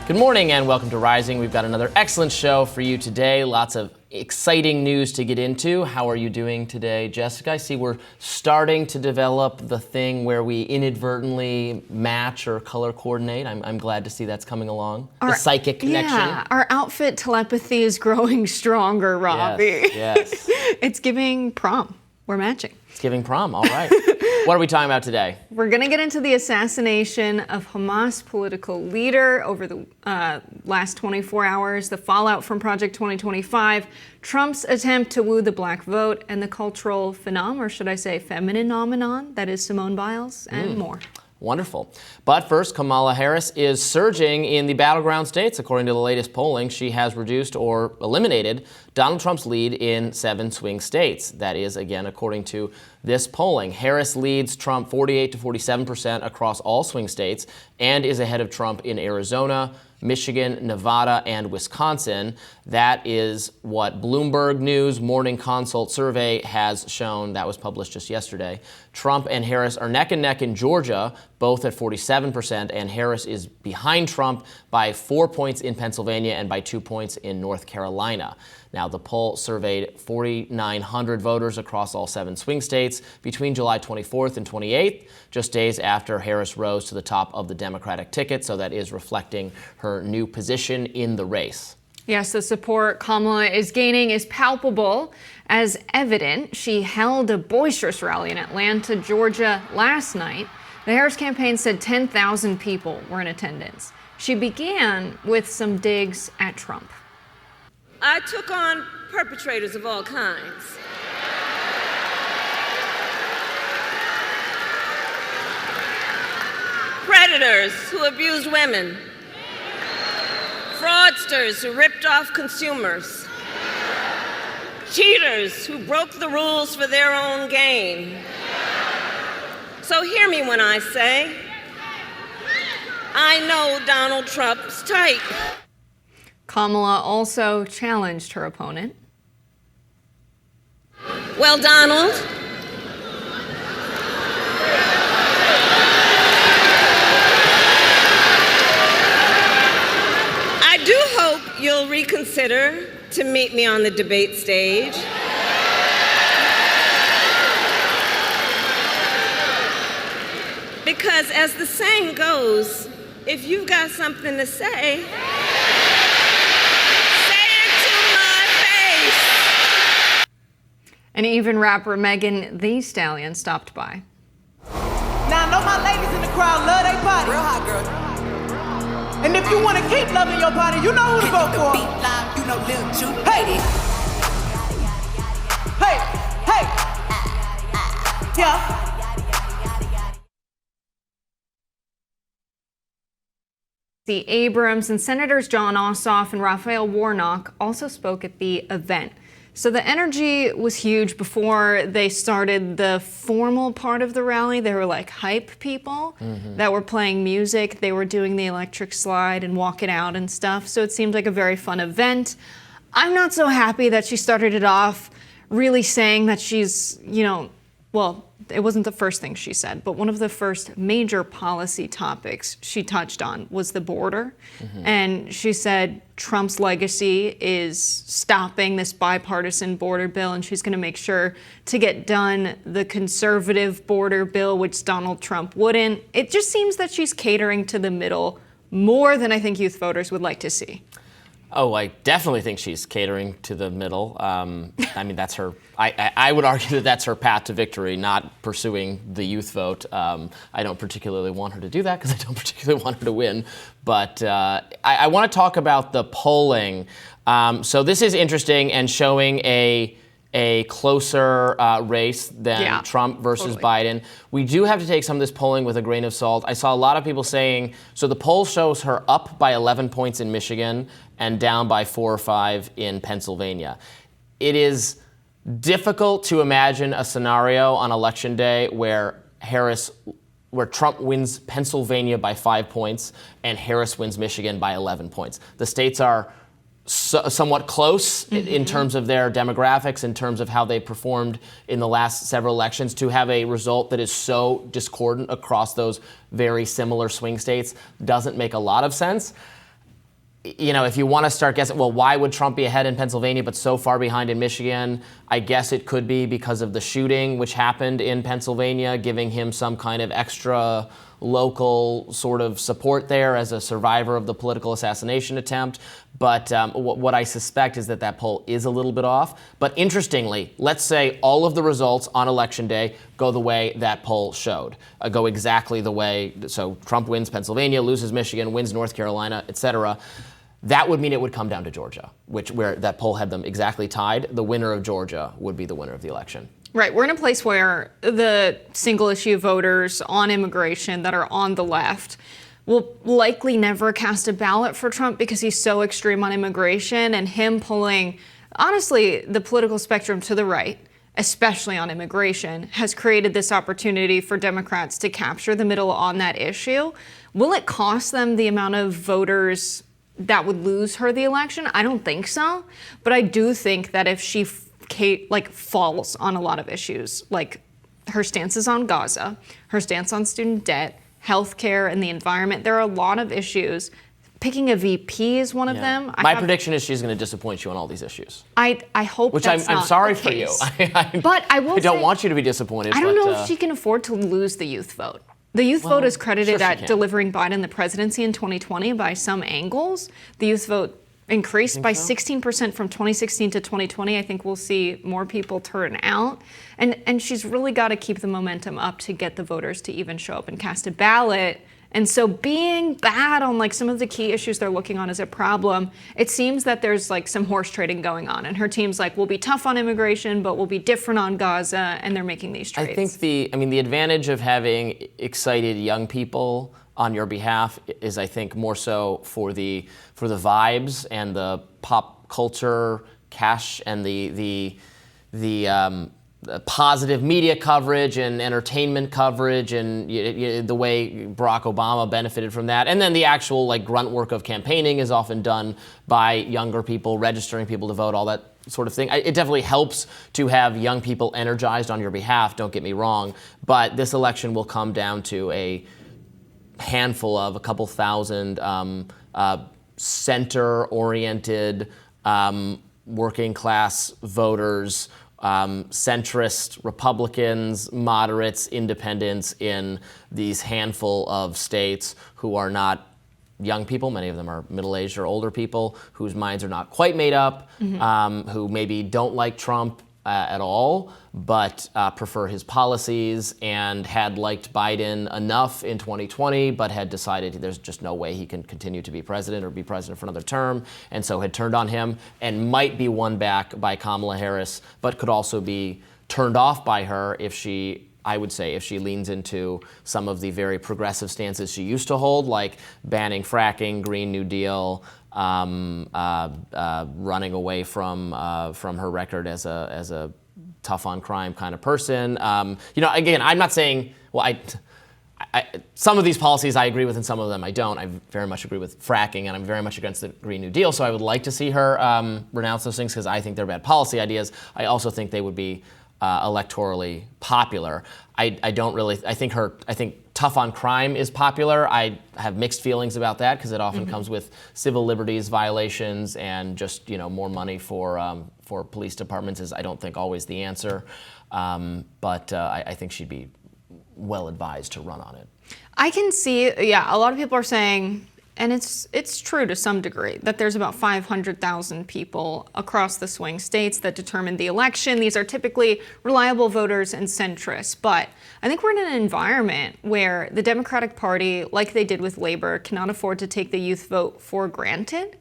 Good morning and welcome to Rising. We've got another excellent show for you today. Lots of exciting news to get into. How are you doing today, Jessica? I see we're starting to develop the thing where we inadvertently match or color coordinate. I'm glad to see that's coming along. The psychic connection. Yeah, our outfit telepathy is growing stronger, Robbie. Yes. It's giving prom. We're matching. It's giving prom, all right. What are we talking about today? We're going to get into the assassination of Hamas political leader over the last 24 hours, the fallout from Project 2025, Trump's attempt to woo the black vote, and the cultural phenomenon, or should I say feminine that is Simone Biles, and more. Wonderful. But first, Kamala Harris is surging in the battleground states. According to the latest polling, she has reduced or eliminated Donald Trump's lead in 7 swing states. That is, again, according to this polling. Harris leads Trump 48 to 47% across all swing states and is ahead of Trump in Arizona, Michigan, Nevada, and Wisconsin. That is what Bloomberg News Morning Consult survey has shown. That was published just yesterday. Trump and Harris are neck and neck in Georgia, both at 47%, and Harris is behind Trump by 4 points in Pennsylvania and by 2 points in North Carolina. Now, the poll surveyed 4,900 voters across all 7 swing states between July 24th and 28th, just days after Harris rose to the top of the Democratic ticket, so that is reflecting her new position in the race. Yes, the support Kamala is gaining is palpable. As evident, she held a boisterous rally in Atlanta, Georgia last night. The Harris campaign said 10,000 people were in attendance. She began with some digs at Trump. I took on perpetrators of all kinds. Predators who abused women. Fraudsters who ripped off consumers. Cheaters who broke the rules for their own gain. So hear me when I say, I know Donald Trump's type. Kamala also challenged her opponent. Well, Donald, I do hope you'll reconsider to meet me on the debate stage. Because as the saying goes, if you've got something to say, And even rapper Megan Thee Stallion stopped by. Now I know my ladies in the crowd love they body. Real hot girl. And if you want to keep loving your body, you know who to go for. Beat line, you know Lil Ju. Hey. Hey. Hey. Yeah. Abrams and Senators John Ossoff and Raphael Warnock also spoke at the event. So the energy was huge before they started the formal part of the rally. They were like hype people that were playing music. They were doing the electric slide and walking out and stuff. So it seemed like a very fun event. I'm not so happy that she started it off really saying that she's, well, it wasn't the first thing she said, but one of the first major policy topics she touched on was the border. And she said Trump's legacy is stopping this bipartisan border bill, and she's going to make sure to get done the conservative border bill, which Donald Trump wouldn't. It just seems that she's catering to the middle more than I think youth voters would like to see. Oh, I definitely think she's catering to the middle. I mean, that's her. I would argue that that's her path to victory, not pursuing the youth vote. I don't particularly want her to do that because I don't particularly want her to win. But I want to talk about the polling. So this is interesting and showing a closer race than Trump versus Biden. We do have to take some of this polling with a grain of salt. I saw a lot of people saying, so the poll shows her up by 11 points in Michigan and down by 4 or 5 in Pennsylvania. It is difficult to imagine a scenario on Election Day where Trump wins Pennsylvania by 5 points and Harris wins Michigan by 11 points. The states are somewhat close in terms of their demographics, in terms of how they performed in the last several elections. To have a result that is so discordant across those very similar swing states doesn't make a lot of sense. if you want to start guessing, well, why would Trump be ahead in Pennsylvania but so far behind in Michigan? I guess it could be because of the shooting which happened in Pennsylvania, giving him some kind of extra local sort of support there as a survivor of the political assassination attempt. But what I suspect is that poll is a little bit off. But interestingly, let's say all of the results on Election Day go the way that poll showed, go exactly the way. So Trump wins Pennsylvania, loses Michigan, wins North Carolina, et cetera. That would mean it would come down to Georgia, where that poll had them exactly tied. The winner of Georgia would be the winner of the election. Right. We're in a place where the single issue voters on immigration that are on the left will likely never cast a ballot for Trump because he's so extreme on immigration, and him pulling, honestly, the political spectrum to the right, especially on immigration, has created this opportunity for Democrats to capture the middle on that issue. Will it cost them the amount of voters that would lose her the election? I don't think so. But I do think that if she falls on a lot of issues, like her stances on Gaza, her stance on student debt, healthcare, and the environment, there are a lot of issues. Picking a VP is one of them. My prediction is she's going to disappoint you on all these issues. I hope that's not I'm sorry the for you. case. But I will I don't say, want you to be disappointed. I don't know if she can afford to lose the youth vote. The youth vote is credited at delivering Biden the presidency in 2020 by some angles. The youth vote increased by 16% from 2016 to 2020. I think we'll see more people turn out. And she's really got to keep the momentum up to get the voters to even show up and cast a ballot. And so being bad on some of the key issues they're looking on as a problem, it seems that there's some horse trading going on. And her team's we'll be tough on immigration, but we'll be different on Gaza. And they're making these trades. I think the advantage of having excited young people on your behalf is, I think, more so for the vibes and the pop culture cash and the positive media coverage and entertainment coverage and the way Barack Obama benefited from that. And then the actual grunt work of campaigning is often done by younger people, registering people to vote, all that sort of thing. It definitely helps to have young people energized on your behalf, don't get me wrong. But this election will come down to a handful of a couple thousand center-oriented working class voters, centrist Republicans, moderates, independents in these handful of states who are not young people. Many of them are middle-aged or older people whose minds are not quite made up, who maybe don't like Trump at all, but prefer his policies and had liked Biden enough in 2020, but had decided there's just no way he can continue to be president or be president for another term, and so had turned on him and might be won back by Kamala Harris, but could also be turned off by her if she leans into some of the very progressive stances she used to hold, like banning fracking, Green New Deal, running away from her record as a tough on crime kind of person. Again, I'm not saying, some of these policies I agree with and some of them I don't. I very much agree with fracking and I'm very much against the Green New Deal. So I would like to see her renounce those things because I think they're bad policy ideas. I also think they would be electorally popular. I think tough on crime is popular. I have mixed feelings about that because it often comes with civil liberties violations, and just more money for police departments is, I don't think, always the answer. But I think she'd be well advised to run on it. I can see, a lot of people are saying, and it's true to some degree, that there's about 500,000 people across the swing states that determine the election. These are typically reliable voters and centrists. But I think we're in an environment where the Democratic Party, like they did with Labor, cannot afford to take the youth vote for granted.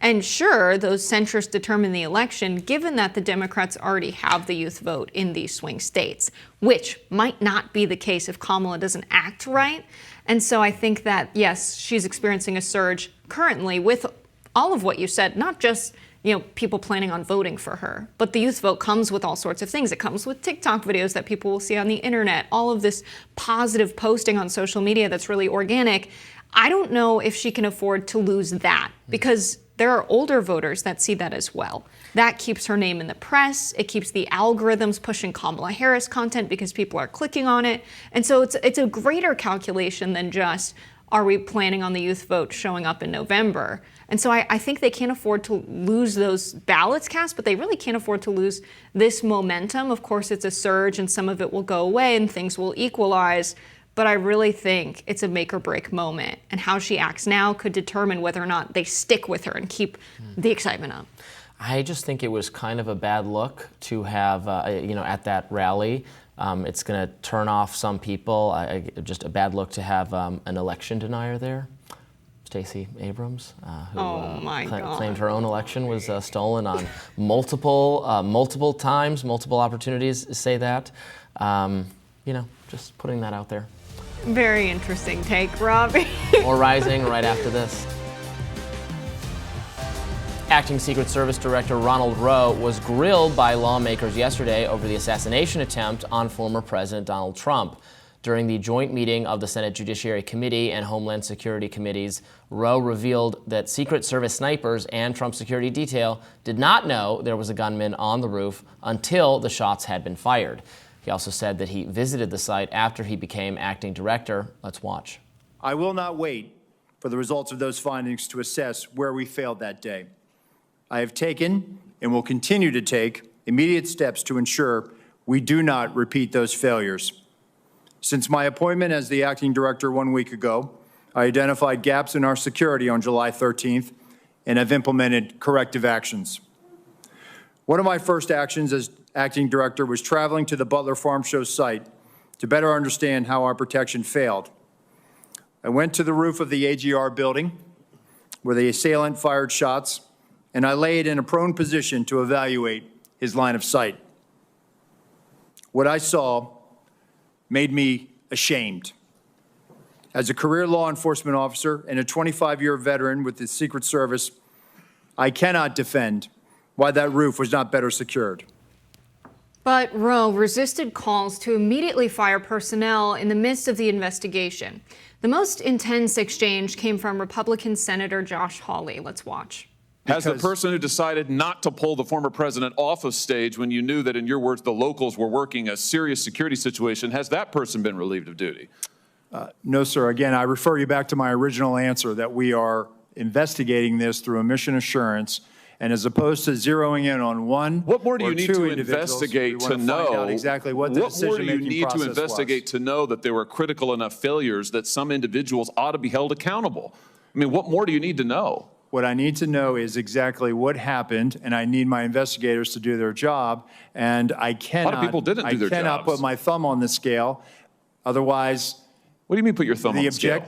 And sure, those centrists determine the election, given that the Democrats already have the youth vote in these swing states, which might not be the case if Kamala doesn't act right. And so I think that, yes, she's experiencing a surge currently with all of what you said, not just people planning on voting for her, but the youth vote comes with all sorts of things. It comes with TikTok videos that people will see on the internet, all of this positive posting on social media that's really organic. I don't know if she can afford to lose that because there are older voters that see that as well. That keeps her name in the press. It keeps the algorithms pushing Kamala Harris content because people are clicking on it. And so it's a greater calculation than just, are we planning on the youth vote showing up in November? And so I think they can't afford to lose those ballots cast, but they really can't afford to lose this momentum. Of course, it's a surge and some of it will go away and things will equalize. But I really think it's a make or break moment. And how she acts now could determine whether or not they stick with her and keep the excitement up. I just think it was kind of a bad look to have, at that rally. It's going to turn off some people. Just a bad look to have an election denier there. Stacey Abrams, who claimed her own election was stolen on multiple times, multiple opportunities to say that. Just putting that out there. Very interesting take, Robbie. More Rising right after this. Acting Secret Service Director Ronald Rowe was grilled by lawmakers yesterday over the assassination attempt on former President Donald Trump. During the joint meeting of the Senate Judiciary Committee and Homeland Security Committees, Rowe revealed that Secret Service snipers and Trump security detail did not know there was a gunman on the roof until the shots had been fired. He also said that he visited the site after he became acting director. Let's watch. I will not wait for the results of those findings to assess where we failed that day. I have taken and will continue to take immediate steps to ensure we do not repeat those failures. Since my appointment as the acting director 1 week ago, I identified gaps in our security on July 13th and have implemented corrective actions. One of my first actions as acting director was traveling to the Butler Farm Show site to better understand how our protection failed. I went to the roof of the AGR building where the assailant fired shots, and I laid in a prone position to evaluate his line of sight. What I saw made me ashamed. As a career law enforcement officer and a 25-year veteran with the Secret Service, I cannot defend why that roof was not better secured. But Rowe resisted calls to immediately fire personnel in the midst of the investigation. The most intense exchange came from Republican Senator Josh Hawley. Let's watch. As the person who decided not to pull the former president off of stage when you knew that, in your words, the locals were working a serious security situation, has that person been relieved of duty? No, sir. Again, I refer you back to my original answer that we are investigating this through a mission assurance. And as opposed to zeroing in on one, what more do you need to investigate to know exactly what the decision-making process was? What more do you need to investigate to know that there were critical enough failures that some individuals ought to be held accountable? I mean, what more do you need to know? What I need to know is exactly what happened, and I need my investigators to do their job. And I cannot. A lot of people didn't do their jobs. I cannot put my thumb on the scale. Otherwise, what do you mean put your thumb on the scale?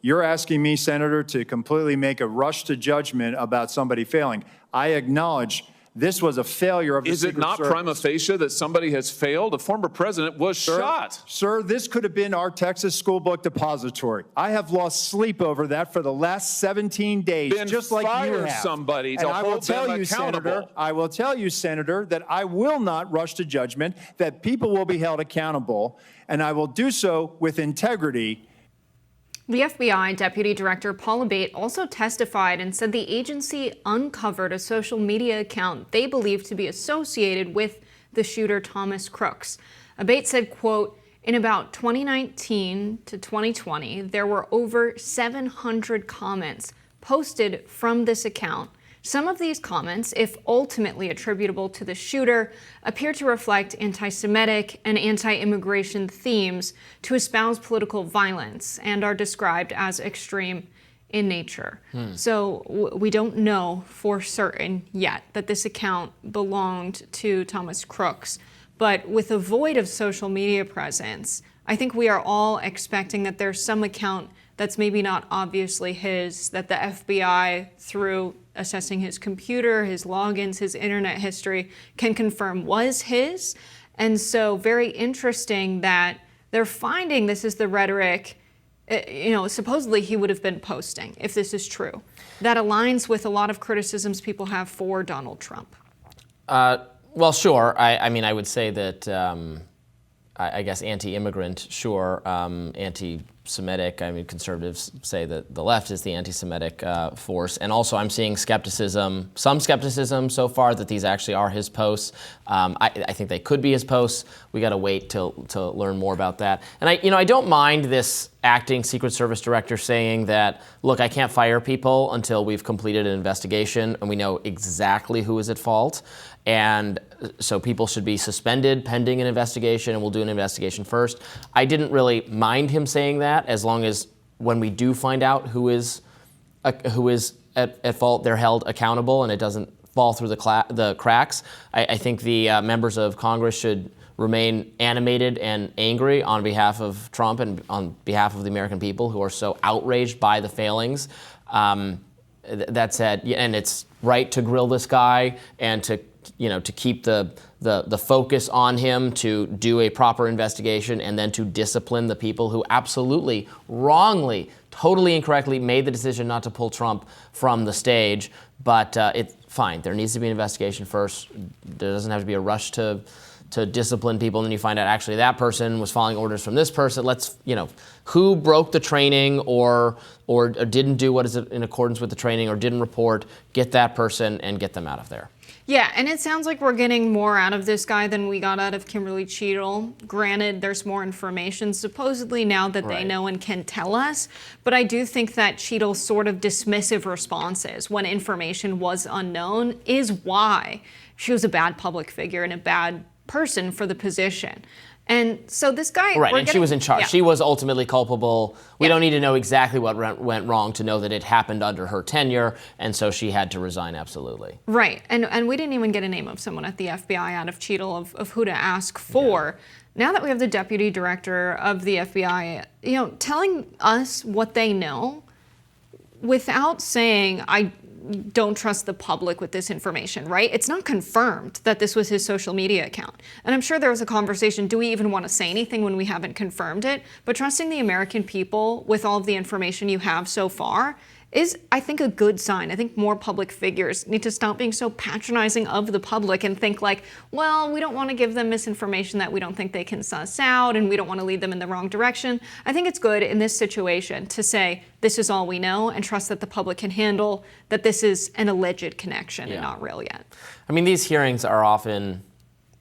You're asking me, Senator, to completely make a rush to judgment about somebody failing. I acknowledge this was a failure of the Secret Service. Is it not prima facie that somebody has failed? A former president was shot. Sir, this could have been our Texas school book depository. I have lost sleep over that for the last 17 days, just like you have. Somebody to hold them accountable. I will tell you, Senator, that I will not rush to judgment, that people will be held accountable, and I will do so with integrity. The FBI Deputy Director Paul Abate also testified and said the agency uncovered a social media account they believe to be associated with the shooter Thomas Crooks. Abate said, quote, in about 2019 to 2020, there were over 700 comments posted from this account. Some of these comments, if ultimately attributable to the shooter, appear to reflect anti-Semitic and anti-immigration themes to espouse political violence and are described as extreme in nature. So we don't know for certain yet that this account belonged to Thomas Crooks. But with a void of social media presence, I think we are all expecting that there's some account that's maybe not obviously his, that the FBI, through assessing his computer, his logins, his internet history, can confirm was his. And so very interesting that they're finding this is the rhetoric, supposedly he would have been posting, if this is true. That aligns with a lot of criticisms people have for Donald Trump. Well, sure. I mean, I would say that, I guess, anti-immigrant, sure. Semitic. I mean, conservatives say that the left is the anti-Semitic force. And also I'm seeing some skepticism so far that these actually are his posts. I think they could be his posts. We got to wait to learn more about that. And I don't mind this acting Secret Service director saying that, look, I can't fire people until we've completed an investigation and we know exactly who is at fault. And so people should be suspended pending an investigation, and we'll do an investigation first. I didn't really mind him saying that, as long as when we do find out who is at fault, they're held accountable and it doesn't fall through the cracks. I think the members of Congress should remain animated and angry on behalf of Trump and on behalf of the American people who are so outraged by the failings. That said, and it's right to grill this guy and to keep the focus on him, to do a proper investigation, and then to discipline the people who absolutely, wrongly, totally incorrectly made the decision not to pull Trump from the stage. But it's fine. There needs to be an investigation first. There doesn't have to be a rush to discipline people, and then you find out actually that person was following orders from this person. Who broke the training or didn't do what is in accordance with the training or didn't report, get that person and get them out of there. Yeah, and it sounds like we're getting more out of this guy than we got out of Kimberly Cheadle. Granted, there's more information supposedly now that they know and can tell us, but I do think that Cheadle's sort of dismissive responses when information was unknown is why she was a bad public figure and a bad person for the position. And so this guy... Right, and she was in charge. Yeah. She was ultimately culpable. We don't need to know exactly what went wrong to know that it happened under her tenure, and so she had to resign, absolutely. Right, and we didn't even get a name of someone at the FBI out of Cheadle of who to ask for. Yeah. Now that we have the deputy director of the FBI, telling us what they know without saying, I don't trust the public with this information, right? It's not confirmed that this was his social media account. And I'm sure there was a conversation, do we even want to say anything when we haven't confirmed it? But trusting the American people with all of the information you have so far is, I think, a good sign. I think more public figures need to stop being so patronizing of the public and think like, well, we don't want to give them misinformation that we don't think they can suss out, and we don't want to lead them in the wrong direction. I think it's good in this situation to say, this is all we know, and trust that the public can handle that this is an alleged connection and not real yet. I mean, these hearings are often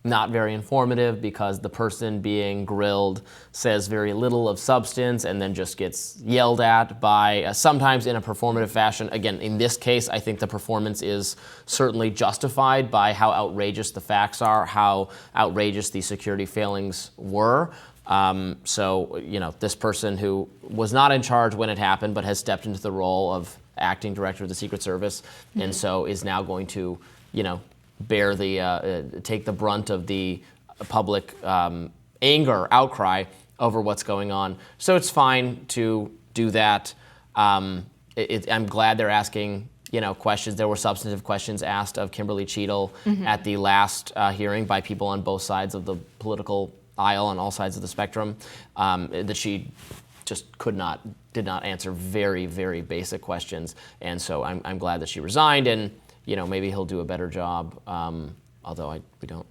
not very informative because the person being grilled says very little of substance and then just gets yelled at by, sometimes in a performative fashion. Again, in this case, I think the performance is certainly justified by how outrageous the facts are, how outrageous the security failings were. This person who was not in charge when it happened but has stepped into the role of acting director of the Secret Service, and so is now going to, bear take the brunt of the public anger, outcry over what's going on. So it's fine to do that. I'm glad they're asking, questions. There were substantive questions asked of Kimberly Cheadle at the last hearing by people on both sides of the political aisle, on all sides of the spectrum, that she just did not answer very, very basic questions. And so I'm glad that she resigned, and maybe he'll do a better job, although we don't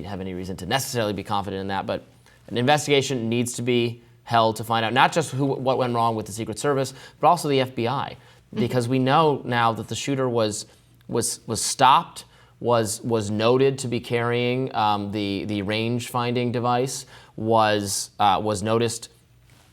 have any reason to necessarily be confident in that. But an investigation needs to be held to find out not just what went wrong with the Secret Service, but also the FBI, because we know now that the shooter was stopped, was noted to be carrying the range-finding device, was noticed,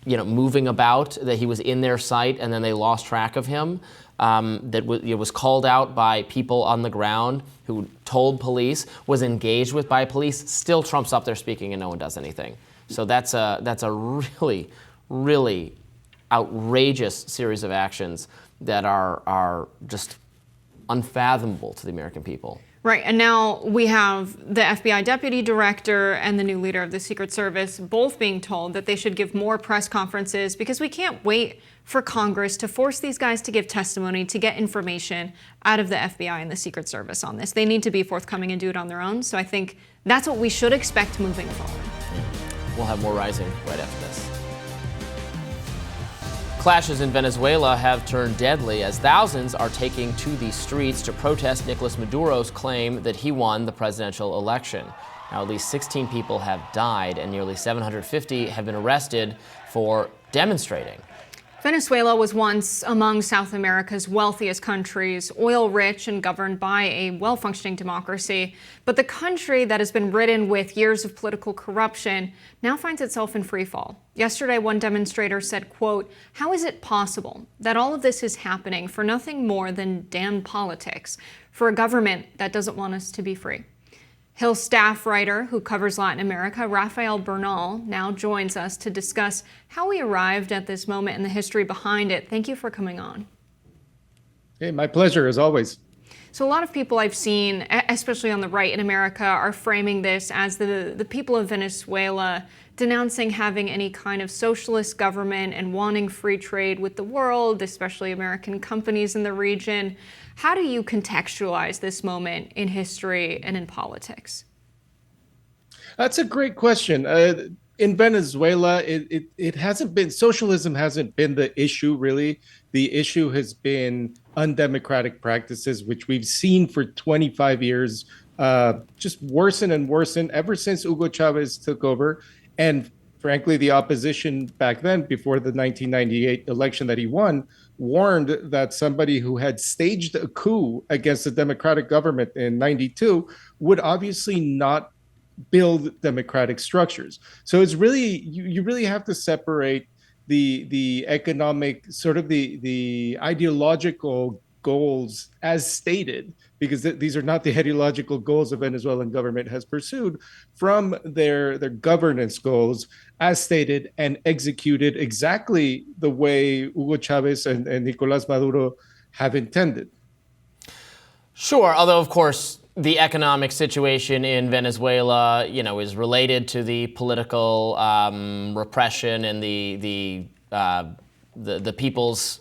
moving about, that he was in their sight, and then they lost track of him. It was called out by people on the ground who told police, was engaged with by police. Still, Trump's up there speaking, and no one does anything. So that's a really, really outrageous series of actions that are just unfathomable to the American people. Right, and now we have the FBI deputy director and the new leader of the Secret Service both being told that they should give more press conferences, because we can't wait for Congress to force these guys to give testimony, to get information out of the FBI and the Secret Service on this. They need to be forthcoming and do it on their own. So I think that's what we should expect moving forward. We'll have more Rising right after this. Clashes in Venezuela have turned deadly as thousands are taking to the streets to protest Nicolas Maduro's claim that he won the presidential election. Now, at least 16 people have died and nearly 750 have been arrested for demonstrating. Venezuela was once among South America's wealthiest countries, oil-rich and governed by a well-functioning democracy. But the country that has been ridden with years of political corruption now finds itself in freefall. Yesterday, one demonstrator said, quote, "How is it possible that all of this is happening for nothing more than damn politics, for a government that doesn't want us to be free?" Hill staff writer who covers Latin America, Rafael Bernal, now joins us to discuss how we arrived at this moment and the history behind it. Thank you for coming on. Hey, my pleasure, as always. So a lot of people I've seen, especially on the right in America, are framing this as the people of Venezuela denouncing having any kind of socialist government and wanting free trade with the world, especially American companies in the region. How do you contextualize this moment in history and in politics? That's a great question. In Venezuela, it hasn't been, socialism hasn't been the issue, really. The issue has been undemocratic practices, which we've seen for 25 years, just worsen and worsen ever since Hugo Chavez took over. And frankly, the opposition back then, before the 1998 election that he won, warned that somebody who had staged a coup against the democratic government in 92 would obviously not build democratic structures. So it's really, you really have to separate the economic, sort of the ideological goals as stated, because these are not the ideological goals the Venezuelan government has pursued, from their governance goals as stated and executed exactly the way Hugo Chavez and Nicolás Maduro have intended. Sure, although of course the economic situation in Venezuela, is related to the political repression and the people's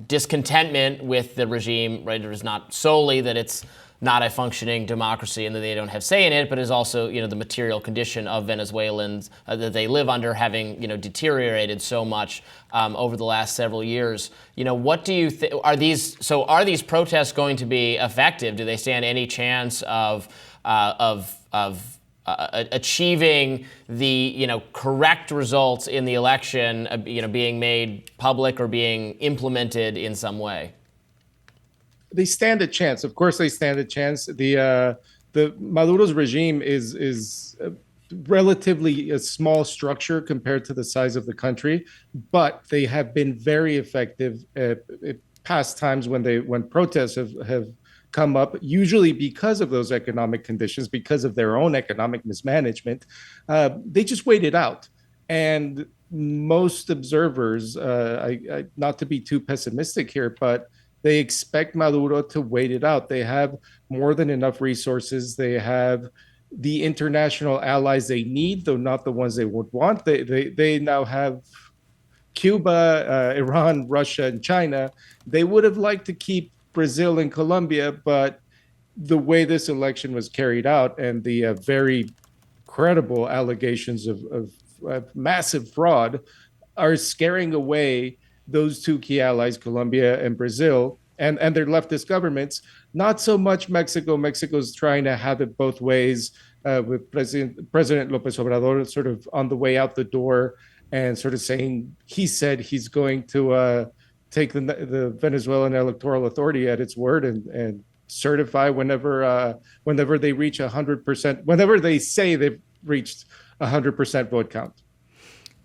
discontentment with the regime. Right, it is not solely that it's not a functioning democracy and that they don't have say in it, but is also, the material condition of Venezuelans that they live under having, deteriorated so much over the last several years. What do you think? Are these protests going to be effective? Do they stand any chance of achieving the correct results in the election, being made public or being implemented in some way? They stand a chance. Of course, they stand a chance. The Maduro's regime is relatively a small structure compared to the size of the country, but they have been very effective at past times when protests have come up, usually because of those economic conditions, because of their own economic mismanagement. They just wait it out. And most observers, not to be too pessimistic here, but they expect Maduro to wait it out. They have more than enough resources. They have the international allies they need, though not the ones they would want. They now have Cuba, Iran, Russia, and China. They would have liked to keep Brazil and Colombia, but the way this election was carried out and the very credible allegations of massive fraud are scaring away those two key allies, Colombia and Brazil, and their leftist governments. Not so much Mexico. Mexico's trying to have it both ways, with President López Obrador sort of on the way out the door and sort of saying he said he's going to take the Venezuelan Electoral Authority at its word and certify whenever they reach 100%, whenever they say they've reached 100% vote count.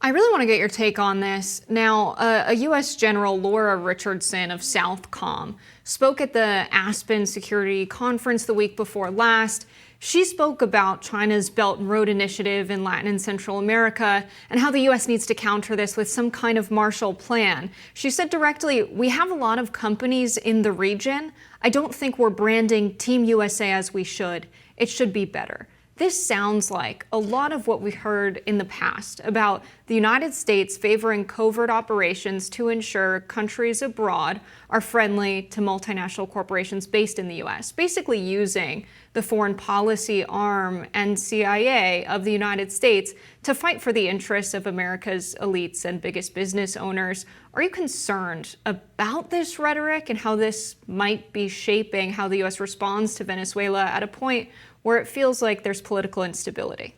I really want to get your take on this. Now, a U.S. General, Laura Richardson of Southcom, spoke at the Aspen Security Conference the week before last. She spoke about China's Belt and Road Initiative in Latin and Central America and how the U.S. needs to counter this with some kind of Marshall Plan. She said directly, "We have a lot of companies in the region. I don't think we're branding Team USA as we should. It should be better." This sounds like a lot of what we heard in the past about the United States favoring covert operations to ensure countries abroad are friendly to multinational corporations based in the U.S., basically using the foreign policy arm and CIA of the United States to fight for the interests of America's elites and biggest business owners. Are you concerned about this rhetoric and how this might be shaping how the U.S. responds to Venezuela at a point where it feels like there's political instability?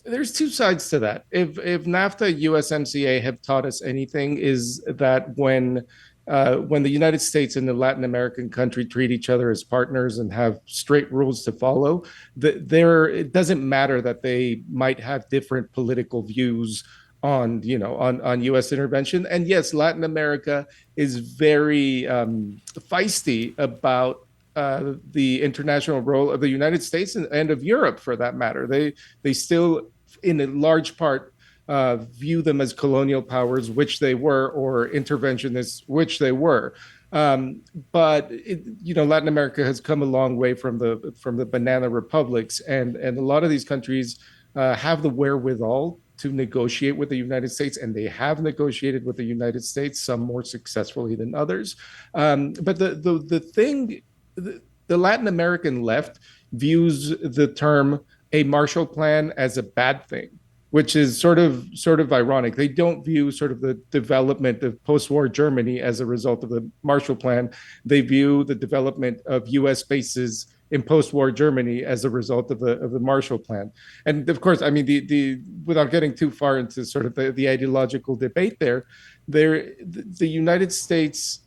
There's two sides to that. If NAFTA, USMCA have taught us anything, is that when the United States and the Latin American country treat each other as partners and have straight rules to follow, it doesn't matter that they might have different political views on U.S. intervention. And yes, Latin America is very feisty about the international role of the United States and of Europe, for that matter. They still, in a large part, view them as colonial powers, which they were, or interventionists, which they were. But Latin America has come a long way from the banana republics, and a lot of these countries have the wherewithal to negotiate with the United States, and they have negotiated with the United States, some more successfully than others. But the Latin American left views the term a Marshall Plan as a bad thing, which is sort of ironic. They don't view sort of the development of post-war Germany as a result of the Marshall Plan. They view the development of U.S. bases in post-war Germany as a result of the Marshall Plan. And of course, I mean, without getting too far into sort of the ideological debate the United States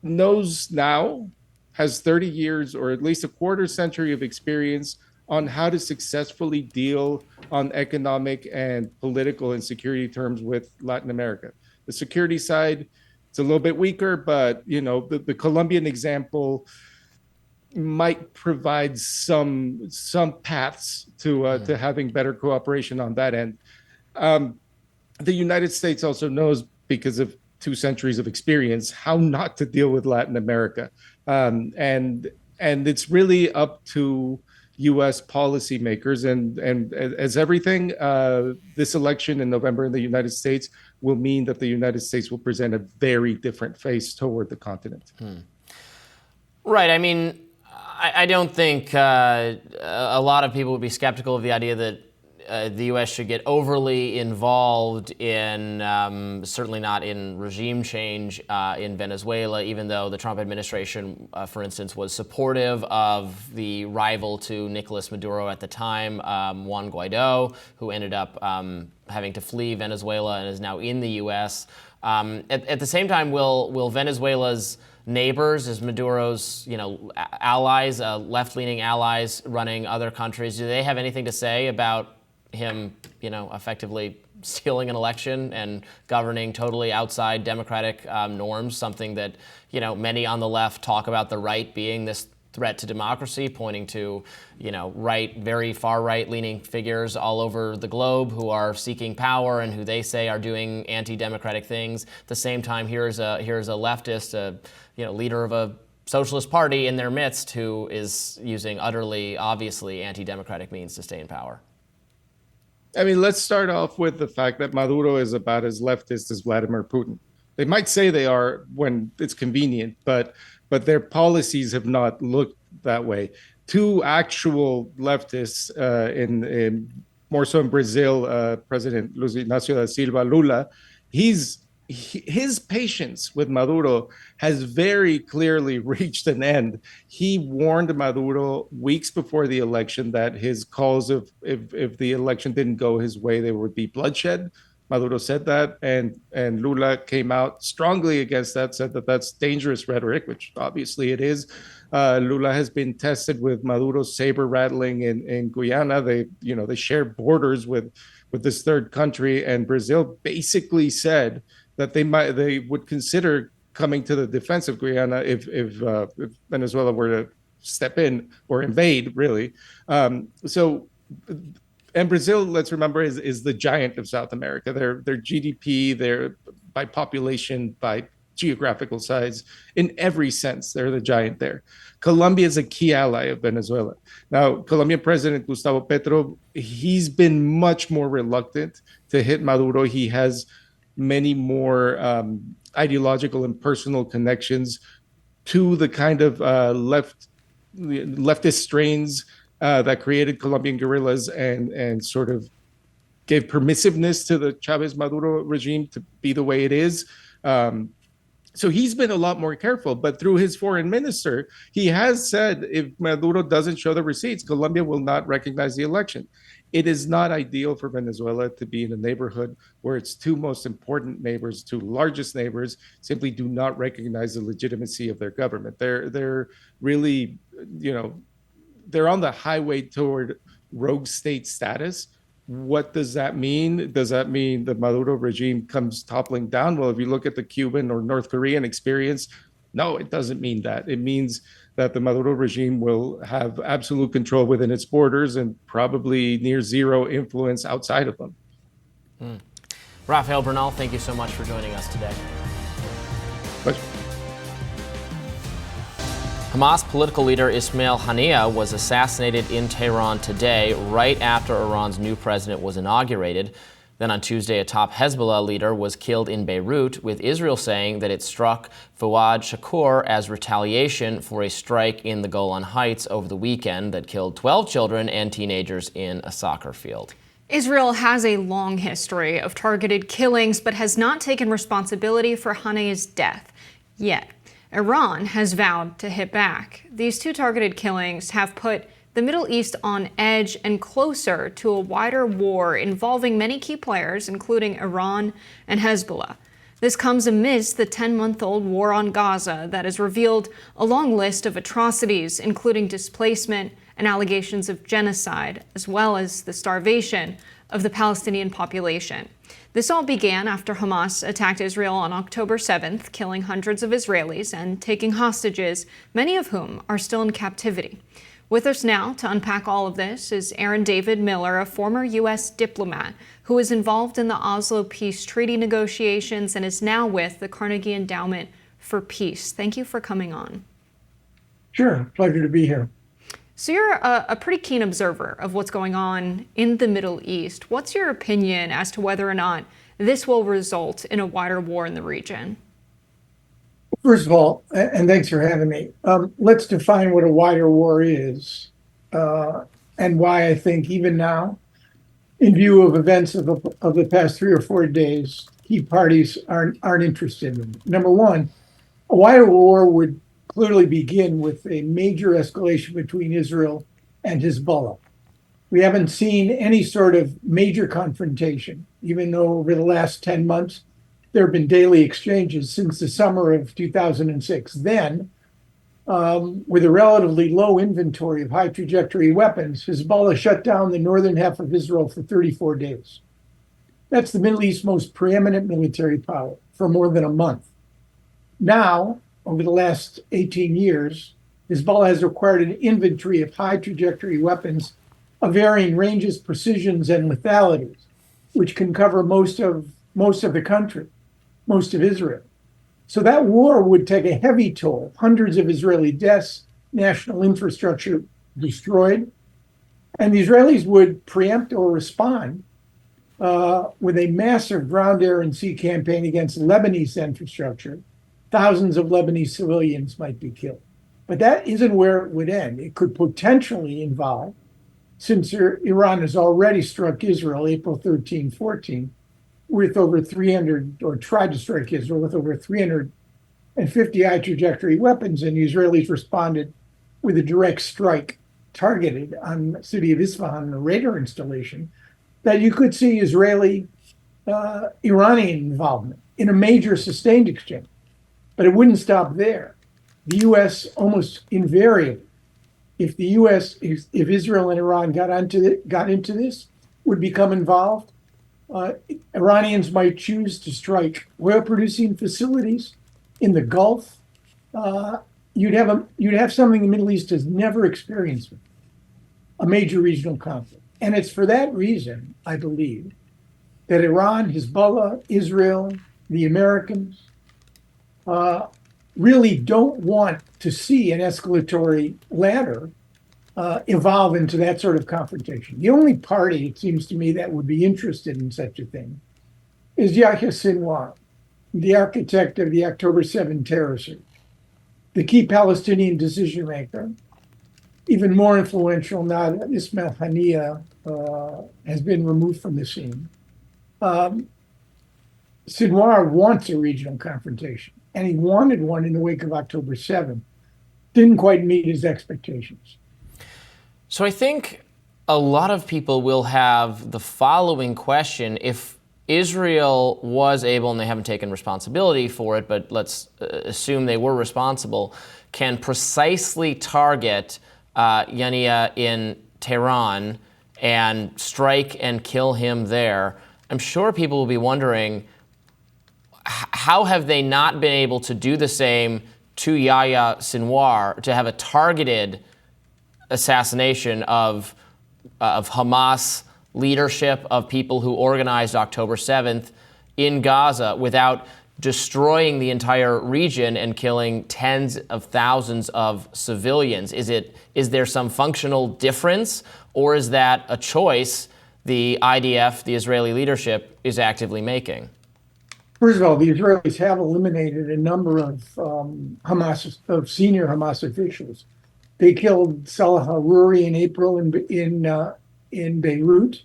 knows now, has 30 years or at least a quarter century of experience on how to successfully deal on economic and political and security terms with Latin America. The security side, it's a little bit weaker, but the Colombian example might provide some paths to having better cooperation on that end. The United States also knows, because of 2 centuries of experience, how not to deal with Latin America, and it's really up to U.S. policymakers, and as everything, this election in November in the United States will mean that the United States will present a very different face toward the continent. Right. I mean, I don't think a lot of people would be skeptical of the idea that the U.S. should get overly involved in, certainly not in regime change in Venezuela, even though the Trump administration, for instance, was supportive of the rival to Nicolas Maduro at the time, Juan Guaido, who ended up having to flee Venezuela and is now in the U.S. At the same time, will Venezuela's neighbors, as Maduro's allies, left-leaning allies running other countries, do they have anything to say about him, effectively stealing an election and governing totally outside democratic norms, something that, many on the left talk about the right being this threat to democracy, pointing to, very far right-leaning figures all over the globe who are seeking power and who they say are doing anti-democratic things. At the same time, here's a leftist, leader of a socialist party in their midst who is using utterly, obviously anti-democratic means to stay in power. I mean, let's start off with the fact that Maduro is about as leftist as Vladimir Putin. They might say they are when it's convenient, but their policies have not looked that way. 2 actual leftists, in more so in Brazil, President Luiz Inácio da Silva Lula, his patience with Maduro has very clearly reached an end. He warned Maduro weeks before the election that his calls of if the election didn't go his way, there would be bloodshed. Maduro said that, and Lula came out strongly against that, said that that's dangerous rhetoric, which obviously it is. Lula has been tested with Maduro's saber rattling in Guyana. They share borders with this third country, and Brazil basically said that they would consider coming to the defense of Guyana if Venezuela were to step in or invade, really. And Brazil, let's remember, is the giant of South America. Their GDP, they're by population, by geographical size, in every sense, they're the giant there. Colombia is a key ally of Venezuela. Now, Colombian President Gustavo Petro, he's been much more reluctant to hit Maduro. He has many more ideological and personal connections to the kind of leftist strains that created Colombian guerrillas and sort of gave permissiveness to the Chavez Maduro regime to be the way it is. So he's been a lot more careful, but through his foreign minister, he has said if Maduro doesn't show the receipts, Colombia will not recognize the election. It is not ideal for Venezuela to be in a neighborhood where its two most important neighbors, two largest neighbors, simply do not recognize the legitimacy of their government. They're really, they're on the highway toward rogue state status. What does that mean? Does that mean the Maduro regime comes toppling down? Well, if you look at the Cuban or North Korean experience, no, it doesn't mean that. It means that the Maduro regime will have absolute control within its borders and probably near zero influence outside of them. Rafael Bernal, thank you so much for joining us today. Pleasure. Hamas political leader Ismail Haniyeh was assassinated in Tehran today, right after Iran's new president was inaugurated. Then on Tuesday, a top Hezbollah leader was killed in Beirut, with Israel saying that it struck Fouad Shakur as retaliation for a strike in the Golan Heights over the weekend that killed 12 children and teenagers in a soccer field. Israel has a long history of targeted killings, but has not taken responsibility for Haniyeh's death yet. Iran has vowed to hit back. These two targeted killings have put the Middle East on edge and closer to a wider war involving many key players, including Iran and Hezbollah. This comes amidst the 10-month-old war on Gaza that has revealed a long list of atrocities, including displacement and allegations of genocide, as well as the starvation of the Palestinian population. This all began after Hamas attacked Israel on October 7th, killing hundreds of Israelis and taking hostages, many of whom are still in captivity. With us now to unpack all of this is Aaron David Miller, a former U.S. diplomat who was involved in the Oslo Peace Treaty negotiations and is now with the Carnegie Endowment for Peace. Thank you for coming on. Sure, pleasure to be here. So you're a pretty keen observer of what's going on in the Middle East. What's your opinion as to whether or not this will result in a wider war in the region? First of all, and thanks for having me, let's define what a wider war is and why I think even now, in view of events of the past 3 or 4 days, key parties aren't interested in it. Number one, a wider war would clearly begin with a major escalation between Israel and Hezbollah. We haven't seen any sort of major confrontation, even though over the last 10 months, there have been daily exchanges since the summer of 2006. Then, with a relatively low inventory of high trajectory weapons, Hezbollah shut down the northern half of Israel for 34 days. That's the Middle East's most preeminent military power for more than a month. Now, over the last 18 years, Hezbollah has acquired an inventory of high trajectory weapons of varying ranges, precisions, and lethalities, which can cover most of the country, most of Israel. So that war would take a heavy toll, hundreds of Israeli deaths, national infrastructure destroyed, and the Israelis would preempt or respond with a massive ground, air, and sea campaign against Lebanese infrastructure. Thousands of Lebanese civilians might be killed. But that isn't where it would end. It could potentially involve, since Iran has already struck Israel April 13, 14, with over 300, or tried to strike Israel with over 350 high trajectory weapons, and the Israelis responded with a direct strike targeted on the city of Isfahan, a radar installation, that you could see Israeli Iranian involvement in a major sustained exchange. But it wouldn't stop there. The U.S. almost invariably, if Israel and Iran got into this, would become involved. Iranians might choose to strike oil-producing facilities in the Gulf. You'd have something the Middle East has never experienced, a major regional conflict. And it's for that reason, I believe, that Iran, Hezbollah, Israel, the Americans, really don't want to see an escalatory ladder evolve into that sort of confrontation. The only party, it seems to me, that would be interested in such a thing is Yahya Sinwar, the architect of the October 7 terror surge, the key Palestinian decision maker. Even more influential now that Ismail Haniyeh has been removed from the scene. Sinwar wants a regional confrontation, and he wanted one in the wake of October 7th. Didn't quite meet his expectations. So I think a lot of people will have the following question. If Israel was able, and they haven't taken responsibility for it, but let's assume they were responsible, can precisely target Haniyeh in Tehran and strike and kill him there, I'm sure people will be wondering, how have they not been able to do the same to Yahya Sinwar, to have a targeted assassination of Hamas leadership, of people who organized October 7th in Gaza, without destroying the entire region and killing tens of thousands of civilians? Is there some functional difference, or is that a choice the IDF, the Israeli leadership, is actively making? First of all, the Israelis have eliminated a number of senior Hamas officials. They killed Salah Haruri in April in Beirut.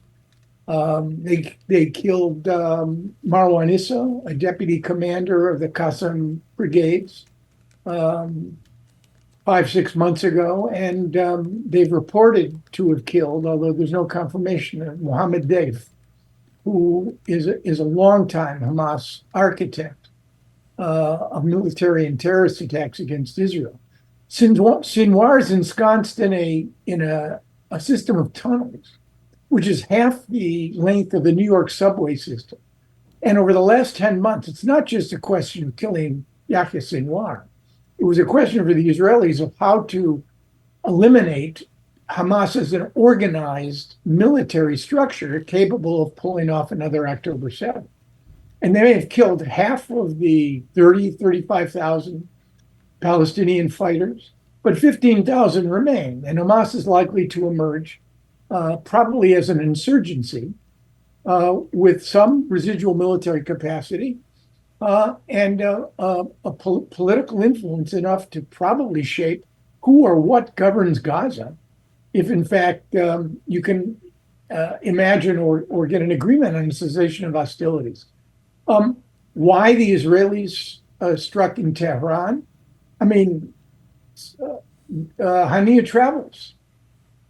They killed Marwan Issa, a deputy commander of the Qassam brigades, 5-6 months ago, and they've reported to have killed, although there's no confirmation, Mohammed Deif, who is a longtime Hamas architect of military and terrorist attacks against Israel. Sinwar is ensconced in a system of tunnels, which is half the length of the New York subway system. And over the last 10 months, it's not just a question of killing Yahya Sinwar. It was a question for the Israelis of how to eliminate Hamas as an organized military structure capable of pulling off another October 7th. And they may have killed half of the 35,000 Palestinian fighters, but 15,000 remain. And Hamas is likely to emerge probably as an insurgency with some residual military capacity and political influence enough to probably shape who or what governs Gaza, if in fact you can imagine or get an agreement on the cessation of hostilities. Why the Israelis struck in Tehran? I mean, Haniyeh travels.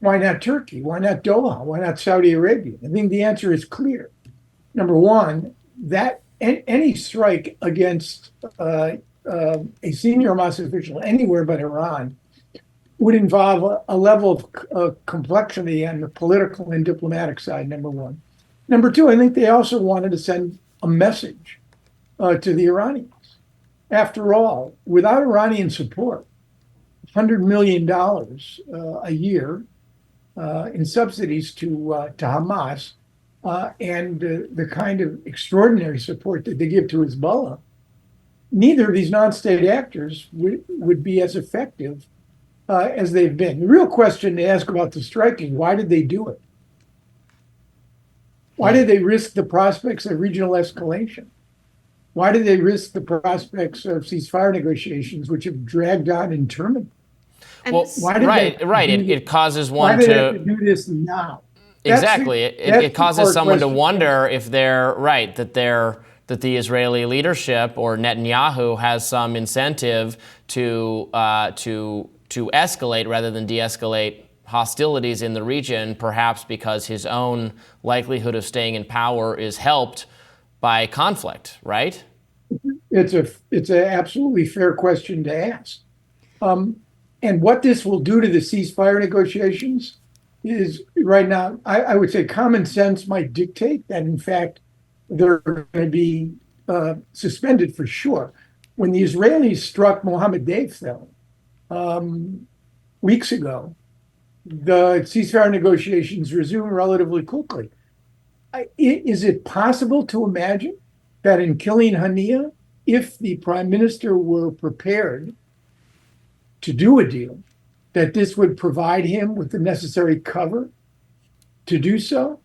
Why not Turkey? Why not Doha? Why not Saudi Arabia? I think the answer is clear. Number one, that any strike against a senior Hamas official anywhere but Iran would involve a level of complexity on the political and diplomatic side, number one. Number two, I think they also wanted to send a message to the Iranians. After all, without Iranian support, $100 million a year in subsidies to Hamas and the kind of extraordinary support that they give to Hezbollah, neither of these non-state actors would be as effective as they've been. The real question to ask about the striking, why did they do it? Why did they risk the prospects of regional escalation? Why did they risk the prospects of ceasefire negotiations, which have dragged on interminably? Well, right. It causes one to. Why did they have to do this now? Exactly. It causes someone to wonder if they're right, that the Israeli leadership or Netanyahu has some incentive to escalate rather than de-escalate hostilities in the region, perhaps because his own likelihood of staying in power is helped by conflict, right? It's an absolutely fair question to ask. And what this will do to the ceasefire negotiations is right now, I would say common sense might dictate that, in fact, they're going to be suspended for sure. When the Israelis struck Mohammed Deif, though, weeks ago, the ceasefire negotiations resumed relatively quickly. Is it possible to imagine that in killing Haniyeh, if the prime minister were prepared to do a deal, that this would provide him with the necessary cover to do so?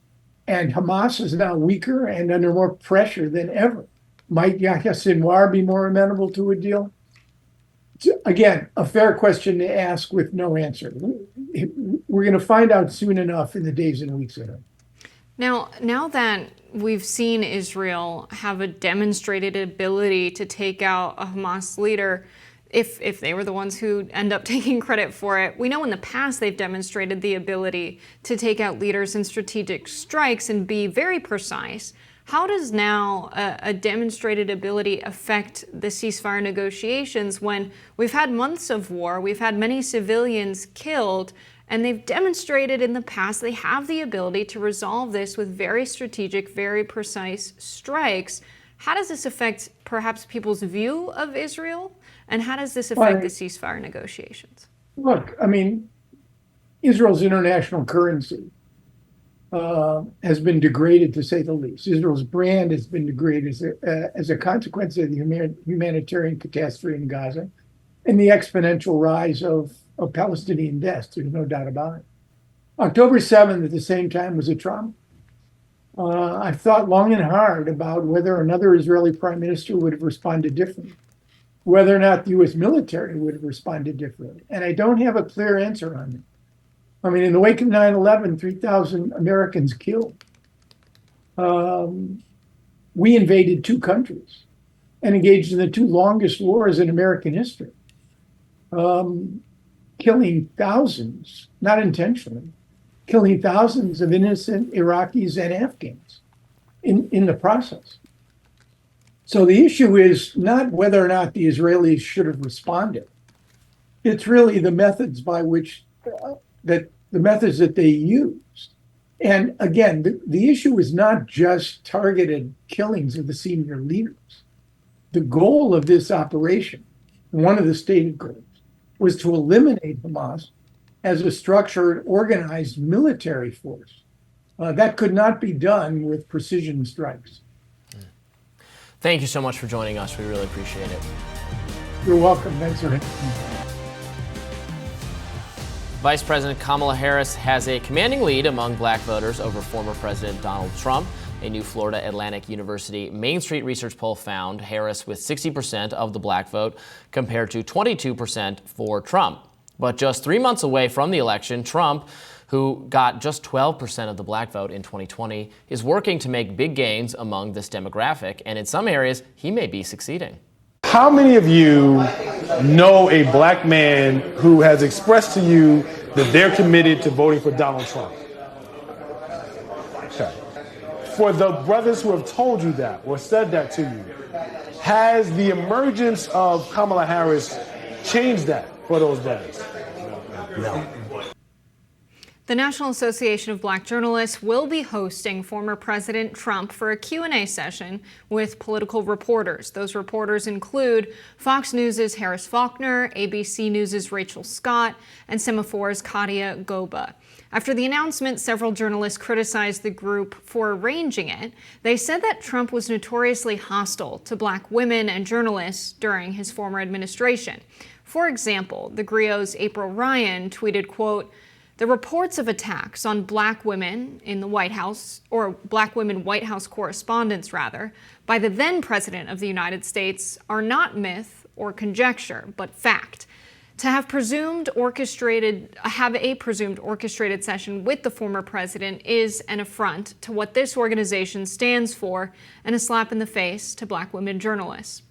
And Hamas is now weaker and under more pressure than ever. Might Yahya Sinwar be more amenable to a deal? Again, a fair question to ask with no answer. We're going to find out soon enough in the days and weeks ahead. Now that we've seen Israel have a demonstrated ability to take out a Hamas leader, if they were the ones who end up taking credit for it, we know in the past they've demonstrated the ability to take out leaders in strategic strikes and be very precise. How does now a demonstrated ability affect the ceasefire negotiations when we've had months of war, we've had many civilians killed, and they've demonstrated in the past they have the ability to resolve this with very strategic, very precise strikes? How does this affect perhaps people's view of Israel? And how does this affect the ceasefire negotiations? Look, I mean, Israel's international currency has been degraded, to say the least. Israel's brand has been degraded as a consequence of the humanitarian catastrophe in Gaza and the exponential rise of Palestinian deaths. There's no doubt about it. October 7th, at the same time, was a trauma. I've thought long and hard about whether another Israeli prime minister would have responded differently, whether or not the U.S. military would have responded differently. And I don't have a clear answer on it. I mean, in the wake of 9/11, 3,000 Americans killed. We invaded two countries and engaged in the two longest wars in American history, killing thousands, not intentionally, killing thousands of innocent Iraqis and Afghans in the process. So the issue is not whether or not the Israelis should have responded. It's really the methods by which the methods that they used. And again, the issue is not just targeted killings of the senior leaders. The goal of this operation, one of the stated goals, was to eliminate Hamas as a structured, organized military force. That could not be done with precision strikes. Thank you so much for joining us. We really appreciate it. You're welcome. Thanks for having me. Vice President Kamala Harris has a commanding lead among black voters over former President Donald Trump. A new Florida Atlantic University Main Street research poll found Harris with 60% of the black vote compared to 22% for Trump. But just 3 months away from the election, Trump, who got just 12% of the black vote in 2020, is working to make big gains among this demographic, and in some areas, he may be succeeding. How many of you know a black man who has expressed to you that they're committed to voting for Donald Trump? Okay. For the brothers who have told you that or said that to you, has the emergence of Kamala Harris changed that for those brothers? No. The National Association of Black Journalists will be hosting former President Trump for a Q&A session with political reporters. Those reporters include Fox News' Harris Faulkner, ABC News' Rachel Scott, and Semaphor's Katia Goba. After the announcement, several journalists criticized the group for arranging it. They said that Trump was notoriously hostile to black women and journalists during his former administration. For example, the Grio's April Ryan tweeted, quote, "The reports of attacks on black women in the White House, or black women White House correspondents rather, by the then President of the United States are not myth or conjecture, but fact. To have a presumed orchestrated session with the former president is an affront to what this organization stands for and a slap in the face to black women journalists."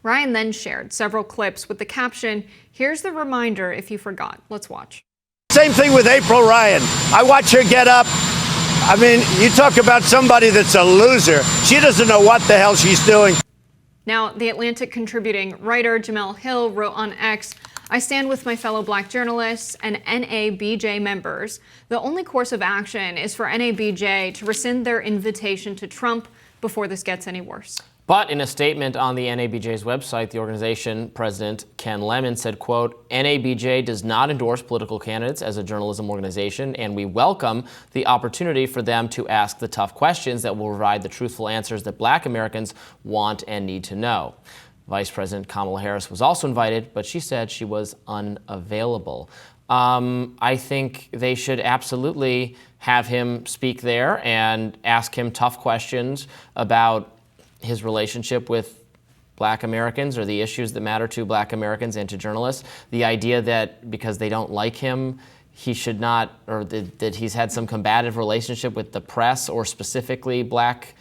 Ryan then shared several clips with the caption, "Here's the reminder if you forgot." Let's watch. Same thing with April Ryan. I watch her get up. I mean, you talk about somebody that's a loser. She doesn't know what the hell she's doing. Now, The Atlantic contributing writer Jamel Hill wrote on X, "I stand with my fellow black journalists and NABJ members. The only course of action is for NABJ to rescind their invitation to Trump before this gets any worse." But in a statement on the NABJ's website, the organization president, Ken Lemon, said, quote, "NABJ does not endorse political candidates as a journalism organization, and we welcome the opportunity for them to ask the tough questions that will provide the truthful answers that black Americans want and need to know." Vice President Kamala Harris was also invited, but she said she was unavailable. I think they should absolutely have him speak there and ask him tough questions about his relationship with black Americans or the issues that matter to black Americans and to journalists. The idea that because they don't like him, he should not, or that he's had some combative relationship with the press or specifically black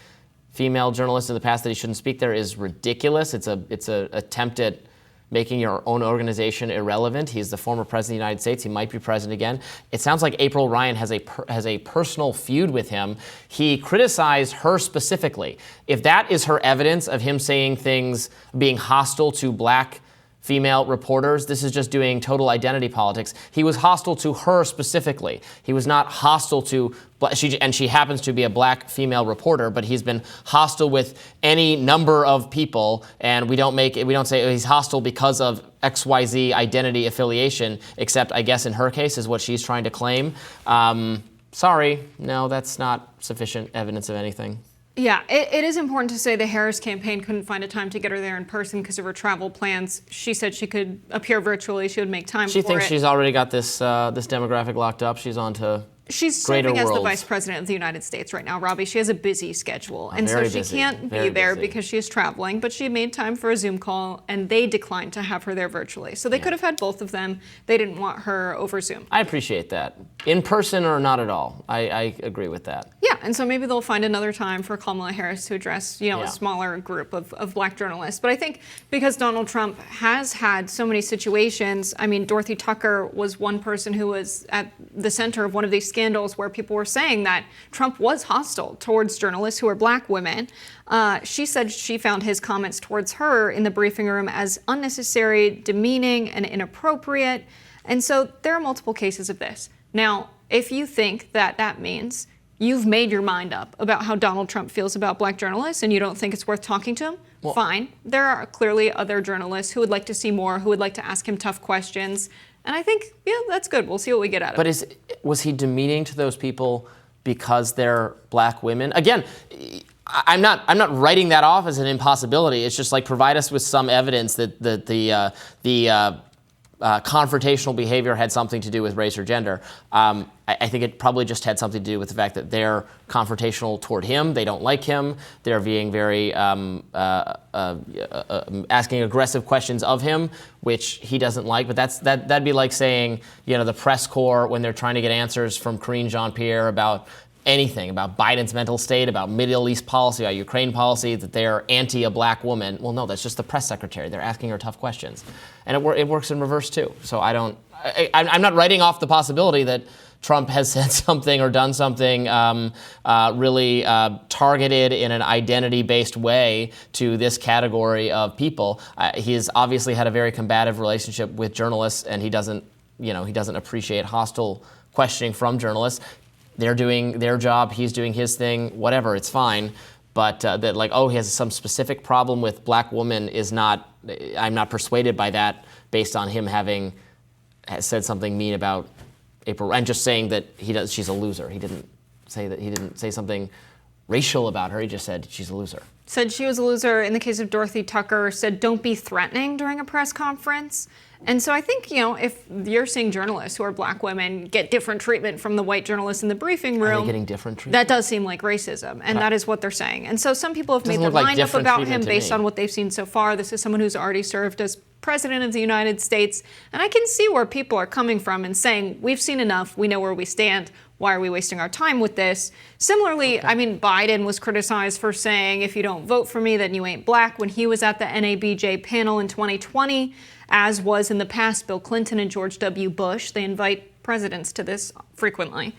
female journalists in the past that he shouldn't speak there is ridiculous. It's a attempt at making your own organization irrelevant. He's the former president of the United States. He might be president again. It sounds like April Ryan has a personal feud with him. He criticized her specifically. If that is her evidence of him saying things, being hostile to black female reporters, this is just doing total identity politics. He was hostile to her specifically. He was not hostile to, and she happens to be a black female reporter, but he's been hostile with any number of people, and we don't say he's hostile because of XYZ identity affiliation, except I guess in her case is what she's trying to claim. Sorry, no, that's not sufficient evidence of anything. Yeah, it is important to say the Harris campaign couldn't find a time to get her there in person because of her travel plans. She said she could appear virtually. She would make time for it. She thinks she's already got this demographic locked up. She's on to She's greater serving as the worlds. Vice President of the United States right now, Robbie. She has a busy schedule, and so Very she busy. can't Very be there busy. because she is traveling, but she made time for a Zoom call, and they declined to have her there virtually. So they could have had both of them. They didn't want her over Zoom. I appreciate that. In person or not at all. I agree with that. Yeah, and so maybe they'll find another time for Kamala Harris to address, a smaller group of black journalists. But I think because Donald Trump has had so many situations, I mean, Dorothy Tucker was one person who was at the center of one of these scandals where people were saying that Trump was hostile towards journalists who are black women. She said she found his comments towards her in the briefing room as unnecessary, demeaning, and inappropriate. And so there are multiple cases of this. Now, if you think that that means you've made your mind up about how Donald Trump feels about black journalists and you don't think it's worth talking to him, fine. There are clearly other journalists who would like to see more, who would like to ask him tough questions. And I think, that's good. We'll see what we get out of it. But was he demeaning to those people because they're black women? Again, I'm not writing that off as an impossibility. It's just like provide us with some evidence that the confrontational behavior had something to do with race or gender. I think it probably just had something to do with the fact that they're confrontational toward him. They don't like him. They're being very asking aggressive questions of him, which he doesn't like. But that'd be like saying, the press corps when they're trying to get answers from Karine Jean-Pierre about anything, about Biden's mental state, about Middle East policy, about Ukraine policy, that they're anti a black woman. Well, no, that's just the press secretary. They're asking her tough questions. And it works in reverse, too. So I'm not writing off the possibility that Trump has said something or done something really targeted in an identity-based way to this category of people. He has obviously had a very combative relationship with journalists, and he doesn't appreciate hostile questioning from journalists. They're doing their job, he's doing his thing, whatever, it's fine. But he has some specific problem with black women I'm not persuaded by that based on him having said something mean about April and just saying that she's a loser. He didn't say something racial about her, he just said she's a loser. Said she was a loser. In the case of Dorothy Tucker, said don't be threatening during a press conference. And so I think, if you're seeing journalists who are black women get different treatment from the white journalists in the briefing room. Are they getting different treatment? That does seem like racism, and that is what they're saying. And so some people have made their look like mind up different about treatment him to based me. on what they've seen so far. This is someone who's already served as president of the United States. And I can see where people are coming from and saying, we've seen enough, we know where we stand. Why are we wasting our time with this? Similarly, I mean, Biden was criticized for saying, if you don't vote for me, then you ain't black, when he was at the NABJ panel in 2020, as was in the past Bill Clinton and George W. Bush. They invite presidents to this frequently.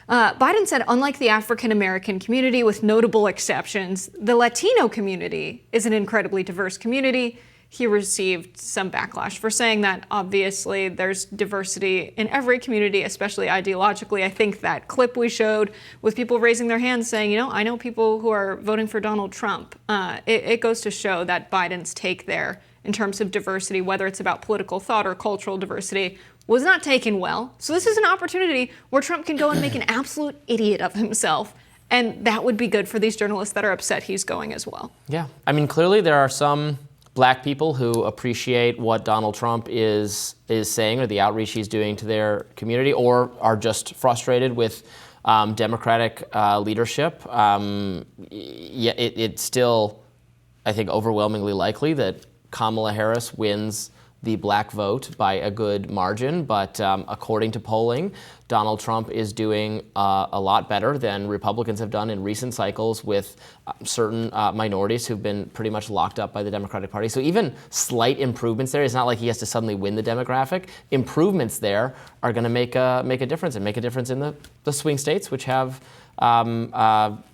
Biden said, unlike the African-American community, with notable exceptions, the Latino community is an incredibly diverse community. He received some backlash for saying that. Obviously, there's diversity in every community, especially ideologically. I think that clip we showed with people raising their hands saying, I know people who are voting for Donald Trump. It goes to show that Biden's take there in terms of diversity, whether it's about political thought or cultural diversity, was not taken well. So this is an opportunity where Trump can go and make an absolute idiot of himself. And that would be good for these journalists that are upset he's going as well. Yeah. I mean, clearly there are some black people who appreciate what Donald Trump is saying or the outreach he's doing to their community, or are just frustrated with Democratic leadership. It's still, I think, overwhelmingly likely that Kamala Harris wins the black vote by a good margin. But according to polling, Donald Trump is doing a lot better than Republicans have done in recent cycles with certain minorities who've been pretty much locked up by the Democratic Party. So even slight improvements there, it's not like he has to suddenly win the demographic. Improvements there are going to make a difference, and make a difference in the swing states, which have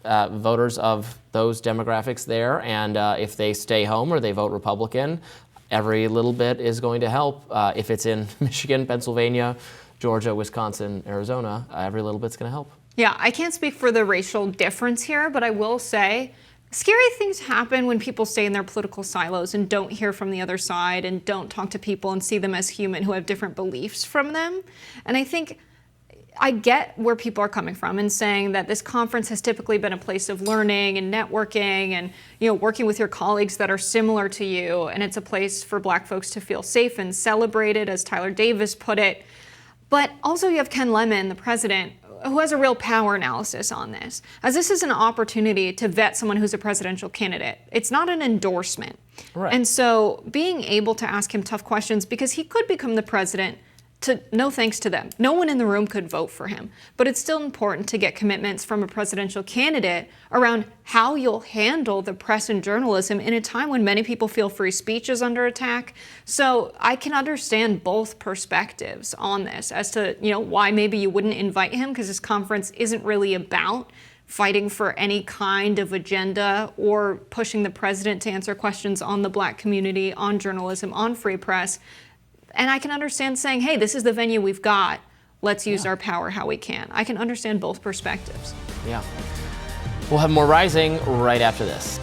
voters of those demographics there. And if they stay home or they vote Republican, every little bit is going to help. If it's in Michigan, Pennsylvania, Georgia, Wisconsin, Arizona, every little bit's going to help. Yeah, I can't speak for the racial difference here, but I will say scary things happen when people stay in their political silos and don't hear from the other side and don't talk to people and see them as human who have different beliefs from them. And I think I get where people are coming from and saying that this conference has typically been a place of learning and networking and, working with your colleagues that are similar to you. And it's a place for Black folks to feel safe and celebrated, as Tyler Davis put it. But also you have Ken Lemon, the president, who has a real power analysis on this, as this is an opportunity to vet someone who's a presidential candidate. It's not an endorsement. Right. And so being able to ask him tough questions, because he could become the president, no thanks to them. No one in the room could vote for him. But it's still important to get commitments from a presidential candidate around how you'll handle the press and journalism in a time when many people feel free speech is under attack. So I can understand both perspectives on this as to, why maybe you wouldn't invite him, because this conference isn't really about fighting for any kind of agenda or pushing the president to answer questions on the Black community, on journalism, on free press. And I can understand saying, hey, this is the venue we've got. Let's use our power how we can. I can understand both perspectives. Yeah. We'll have more Rising right after this.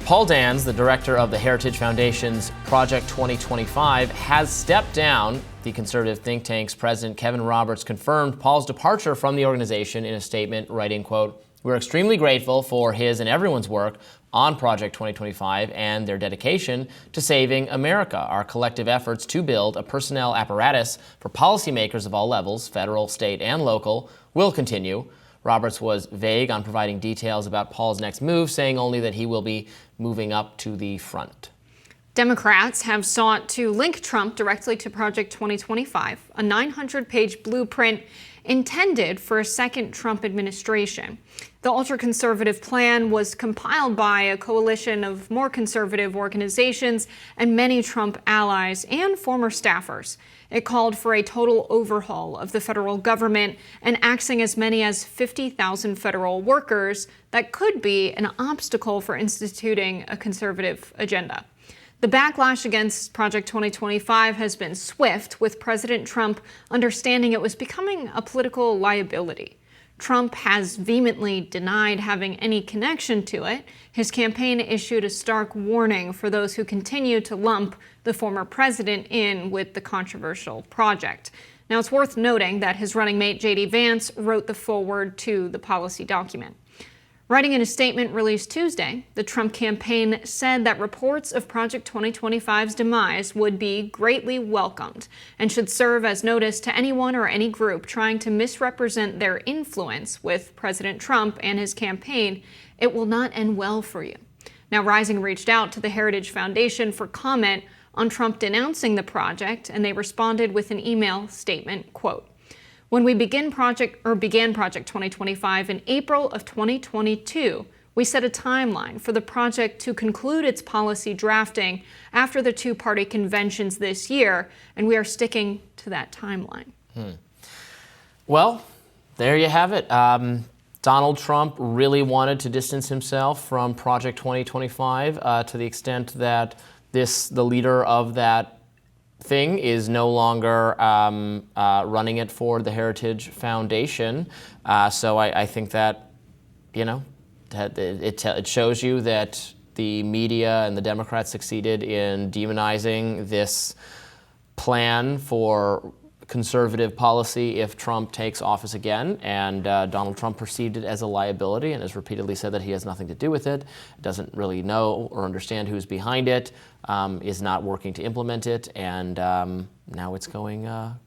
Paul Dans, the director of the Heritage Foundation's Project 2025, has stepped down. The conservative think tank's president, Kevin Roberts, confirmed Paul's departure from the organization in a statement, writing, quote, "We're extremely grateful for his and everyone's work on Project 2025 and their dedication to saving America. Our collective efforts to build a personnel apparatus for policymakers of all levels, federal, state, and local, will continue." Roberts was vague on providing details about Paul's next move, saying only that he will be moving up to the front. Democrats have sought to link Trump directly to Project 2025, a 900-page blueprint intended for a second Trump administration. The ultra-conservative plan was compiled by a coalition of more conservative organizations and many Trump allies and former staffers. It called for a total overhaul of the federal government and axing as many as 50,000 federal workers that could be an obstacle for instituting a conservative agenda. The backlash against Project 2025 has been swift, with President Trump understanding it was becoming a political liability. Trump has vehemently denied having any connection to it. His campaign issued a stark warning for those who continue to lump the former president in with the controversial project. Now, it's worth noting that his running mate, J.D. Vance, wrote the foreword to the policy document. Writing in a statement released Tuesday, the Trump campaign said that reports of Project 2025's demise would be greatly welcomed and should serve as notice to anyone or any group trying to misrepresent their influence with President Trump and his campaign. It will not end well for you. Now, Rising reached out to the Heritage Foundation for comment on Trump denouncing the project, and they responded with an email statement, quote, "When we began Project 2025 in April of 2022, we set a timeline for the project to conclude its policy drafting after the two-party conventions this year, and we are sticking to that timeline." Well, there you have it. Donald Trump really wanted to distance himself from Project 2025 to the extent that the leader of that thing is no longer running it for the Heritage Foundation. So I think that, it shows you that the media and the Democrats succeeded in demonizing this plan for conservative policy if Trump takes office again, and Donald Trump perceived it as a liability and has repeatedly said that he has nothing to do with it, doesn't really know or understand who's behind it, is not working to implement it, and now it's going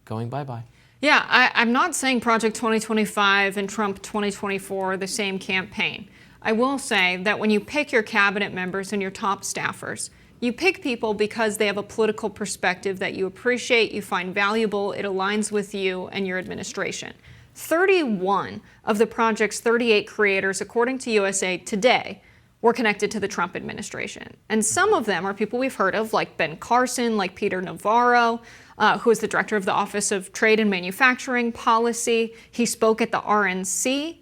bye-bye. Yeah, I'm not saying Project 2025 and Trump 2024 are the same campaign. I will say that when you pick your cabinet members and your top staffers, You pick people because they have a political perspective that you appreciate, you find valuable, it aligns with you and your administration. 31 of the project's 38 creators, according to USA Today, were connected to the Trump administration. And some of them are people we've heard of, like Ben Carson, like Peter Navarro, who is the director of the Office of Trade and Manufacturing Policy. He spoke at the RNC.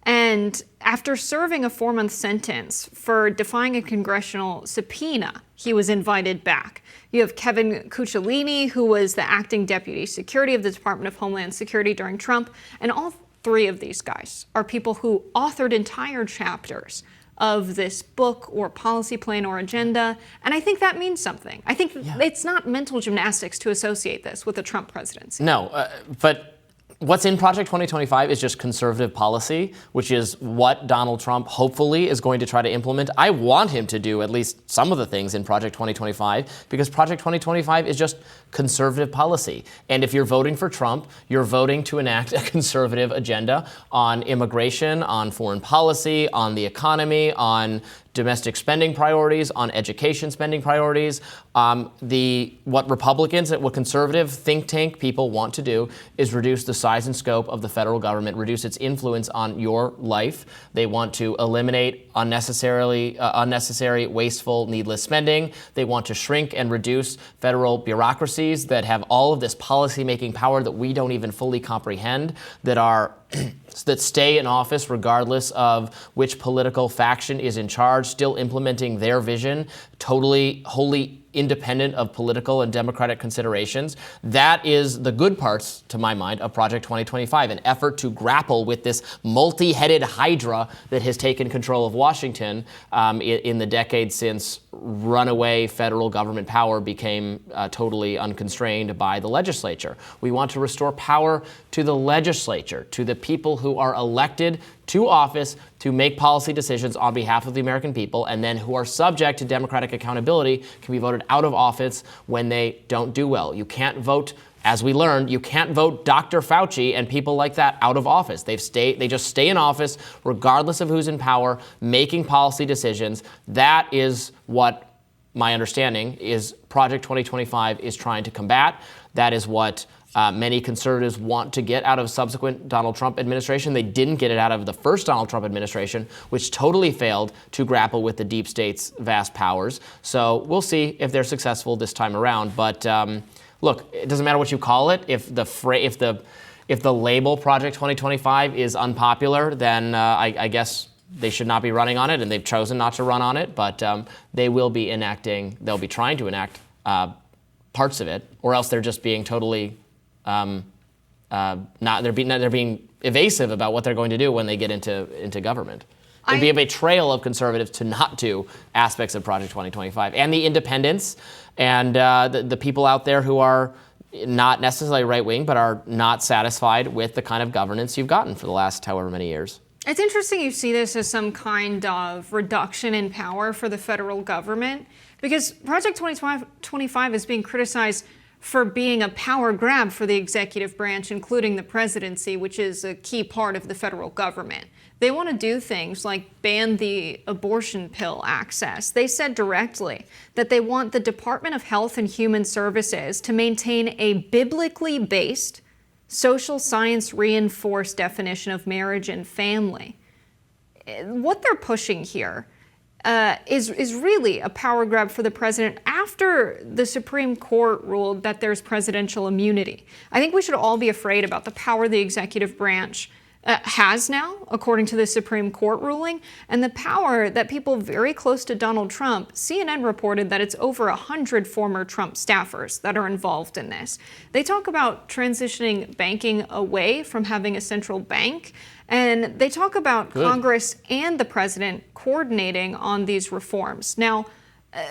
And after serving a 4-month sentence for defying a congressional subpoena, he was invited back. You have Kevin Cucciolini, who was the acting deputy security of the Department of Homeland Security during Trump. And all 3 of these guys are people who authored entire chapters of this book or policy plan or agenda. And I think that means something. I think it's not mental gymnastics to associate this with the Trump presidency. No, but what's in Project 2025 is just conservative policy, which is what Donald Trump hopefully is going to try to implement. I want him to do at least some of the things in Project 2025 because Project 2025 is just conservative policy. And if you're voting for Trump, you're voting to enact a conservative agenda on immigration, on foreign policy, on the economy, on domestic spending priorities, on education spending priorities. What Republicans, what conservative think tank people want to do is reduce the size and scope of the federal government, reduce its influence on your life. They want to eliminate unnecessary, wasteful, needless spending. They want to shrink and reduce federal bureaucracies that have all of this policy-making power that we don't even fully comprehend, that stay in office regardless of which political faction is in charge, still implementing their vision, totally, wholly independent of political and democratic considerations. That is the good parts, to my mind, of Project 2025, an effort to grapple with this multi-headed hydra that has taken control of Washington in the decades since runaway federal government power became totally unconstrained by the legislature. We want to restore power to the legislature, to the people who are elected to office to make policy decisions on behalf of the American people, and then who are subject to democratic accountability, can be voted out of office when they don't do well. You can't vote, as we learned, you can't vote Dr. Fauci and people like that out of office. They just stay in office regardless of who's in power, making policy decisions. That is what my understanding is Project 2025 is trying to combat. That is what many conservatives want to get out of subsequent Donald Trump administration. They didn't get it out of the first Donald Trump administration, which totally failed to grapple with the deep state's vast powers. So we'll see if they're successful this time around. But look, it doesn't matter what you call it. If the label Project 2025 is unpopular, then I guess they should not be running on it, and they've chosen not to run on it. But they will be they'll be trying to enact parts of it, or else they're just being totally they're being evasive about what they're going to do when they get into government. It'd be a betrayal of conservatives to not do aspects of Project 2025, and the independents and the people out there who are not necessarily right-wing but are not satisfied with the kind of governance you've gotten for the last however many years. It's interesting you see this as some kind of reduction in power for the federal government, because Project 2025 is being criticized for being a power grab for the executive branch, including the presidency, which is a key part of the federal government. They want to do things like ban the abortion pill access. They said directly that they want the Department of Health and Human Services to maintain a biblically based, social science reinforced definition of marriage and family. What they're pushing here is really a power grab for the president after the Supreme Court ruled that there's presidential immunity. I think we should all be afraid about the power the executive branch has now, according to the Supreme Court ruling, and the power that people very close to Donald Trump. CNN reported that it's over 100 former Trump staffers that are involved in this. They talk about transitioning banking away from having a central bank, and they talk about Congress and the president coordinating on these reforms. Now,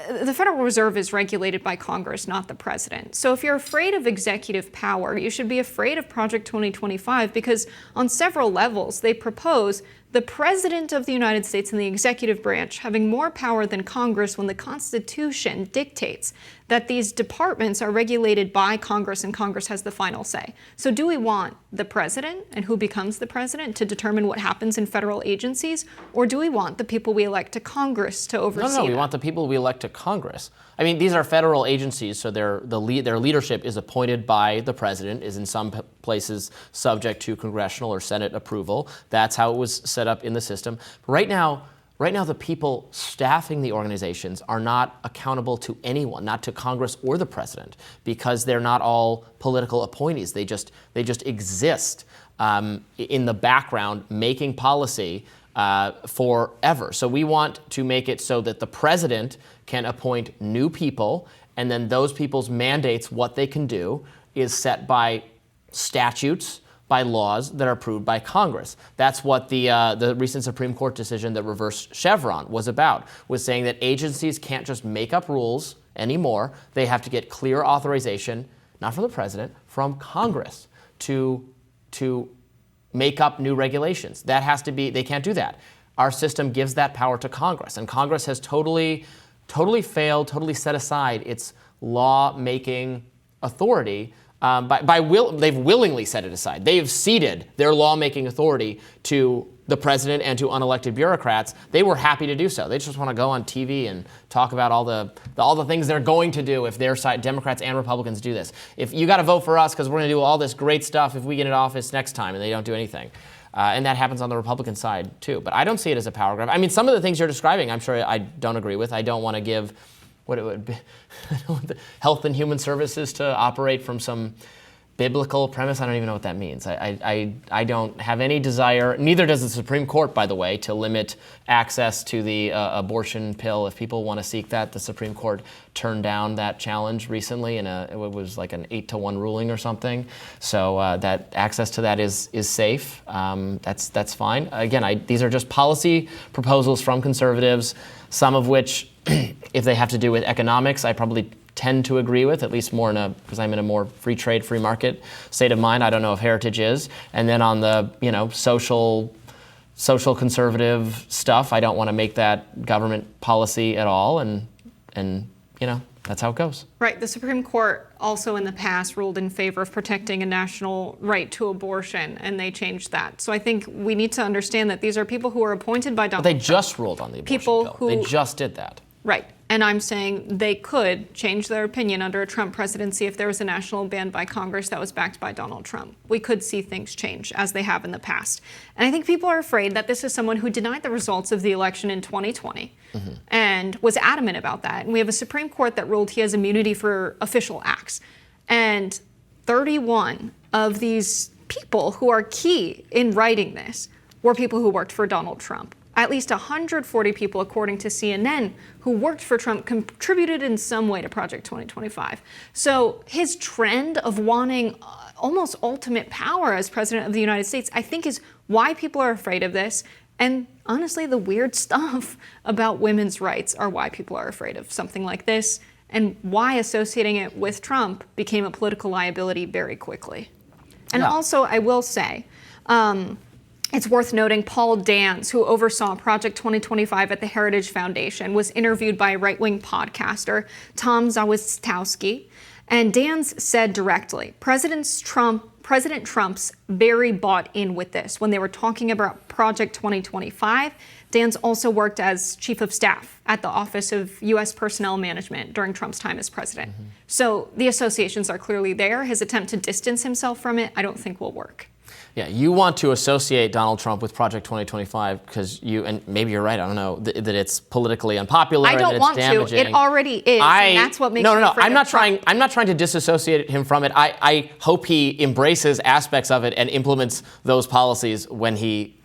the Federal Reserve is regulated by Congress, not the president. So if you're afraid of executive power, you should be afraid of Project 2025, because on several levels, they propose the President of the United States and the executive branch having more power than Congress when the Constitution dictates that these departments are regulated by Congress and Congress has the final say. So do we want the president and who becomes the president to determine what happens in federal agencies? Or do we want the people we elect to Congress to oversee No, we that? want the people we elect to Congress. I mean, these are federal agencies, so their leadership is appointed by the president, is in some places subject to congressional or Senate approval. That's how it was set up in the system. Right now, the people staffing the organizations are not accountable to anyone, not to Congress or the president, because they're not all political appointees. They just exist in the background, making policy forever. So we want to make it so that the president can appoint new people, and then those people's mandates, what they can do, is set by statutes, by laws that are approved by Congress. That's what the recent Supreme Court decision that reversed Chevron was about, was saying that agencies can't just make up rules anymore. They have to get clear authorization, not from the president, from Congress to make up new regulations. That has to be, they can't do that. Our system gives that power to Congress, and Congress has totally failed, totally set aside its law-making authority. They've willingly set it aside. They have ceded their lawmaking authority to the president and to unelected bureaucrats. They were happy to do so. They just want to go on TV and talk about all the things they're going to do if their side, Democrats and Republicans, do this. If you got to vote for us because we're going to do all this great stuff if we get in office next time, and they don't do anything. And that happens on the Republican side too. But I don't see it as a power grab. I mean, some of the things you're describing, I'm sure I don't agree with. I don't want to give what it would be, Health and Human Services to operate from some biblical premise. I don't even know what that means. I don't have any desire, neither does the Supreme Court, by the way, to limit access to the abortion pill. If people want to seek that, the Supreme Court turned down that challenge recently, and it was like an 8-1 ruling or something. So that access to that is safe. That's fine. Again, these are just policy proposals from conservatives, some of which, if they have to do with economics, I probably tend to agree with, at least more because I'm in a more free trade, free market state of mind. I don't know if Heritage is. And then on the social conservative stuff, I don't want to make that government policy at all. And that's how it goes. Right. The Supreme Court also in the past ruled in favor of protecting a national right to abortion, and they changed that. So I think we need to understand that these are people who are appointed by Donald Trump. They just ruled on the abortion bill. They just did that. Right. And I'm saying they could change their opinion under a Trump presidency if there was a national ban by Congress that was backed by Donald Trump. We could see things change as they have in the past. And I think people are afraid that this is someone who denied the results of the election in 2020 and was adamant about that. And we have a Supreme Court that ruled he has immunity for official acts. And 31 of these people who are key in writing this were people who worked for Donald Trump. At least 140 people, according to CNN, who worked for Trump contributed in some way to Project 2025. So his trend of wanting almost ultimate power as president of the United States, I think, is why people are afraid of this. And honestly, the weird stuff about women's rights are why people are afraid of something like this, and why associating it with Trump became a political liability very quickly. And also, I will say, it's worth noting Paul Dans, who oversaw Project 2025 at the Heritage Foundation, was interviewed by right-wing podcaster Tom Zawistowski. And Dans said directly, President Trump's very bought in with this. When they were talking about Project 2025, Dans also worked as chief of staff at the Office of U.S. Personnel Management during Trump's time as president. So the associations are clearly there. His attempt to distance himself from it, I don't think will work. Yeah, you want to associate Donald Trump with Project 2025 because and maybe you're right, I don't know, that it's politically unpopular. I don't want to. It already is, and that's what makes me afraid I'm not trying to disassociate him from it. I hope he embraces aspects of it and implements those policies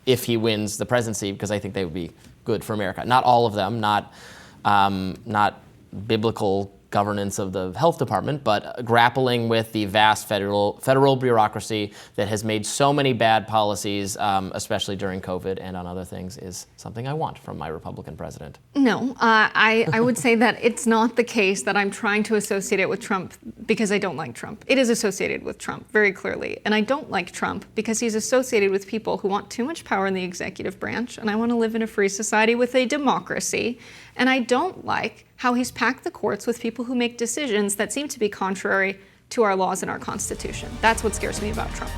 if he wins the presidency, because I think they would be good for America. Not all of them, not biblical governance of the health department, but grappling with the vast federal bureaucracy that has made so many bad policies, especially during COVID and on other things, is something I want from my Republican president. No, I would say that it's not the case that I'm trying to associate it with Trump because I don't like Trump. It is associated with Trump very clearly. And I don't like Trump because he's associated with people who want too much power in the executive branch. And I want to live in a free society with a democracy. And I don't like how he's packed the courts with people who make decisions that seem to be contrary to our laws and our Constitution. That's what scares me about Trump.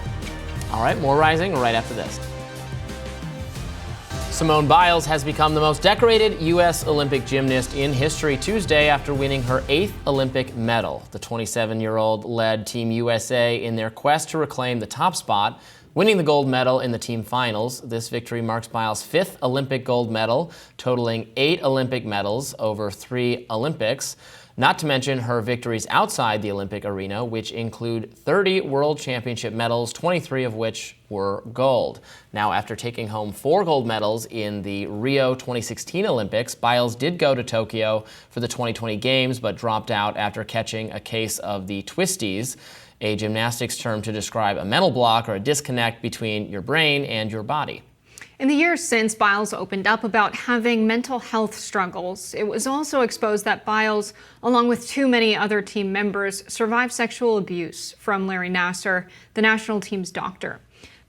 All right, more Rising right after this. Simone Biles has become the most decorated U.S. Olympic gymnast in history Tuesday after winning her 8th Olympic medal. The 27-year-old led Team USA in their quest to reclaim the top spot, winning the gold medal in the team finals. This victory marks Biles' 5th Olympic gold medal, totaling 8 Olympic medals over 3 Olympics. Not to mention her victories outside the Olympic arena, which include 30 World Championship medals, 23 of which were gold. Now, after taking home 4 gold medals in the Rio 2016 Olympics, Biles did go to Tokyo for the 2020 Games, but dropped out after catching a case of the twisties, a gymnastics term to describe a mental block or a disconnect between your brain and your body. In the years since Biles opened up about having mental health struggles, it was also exposed that Biles, along with too many other team members, survived sexual abuse from Larry Nassar, the national team's doctor.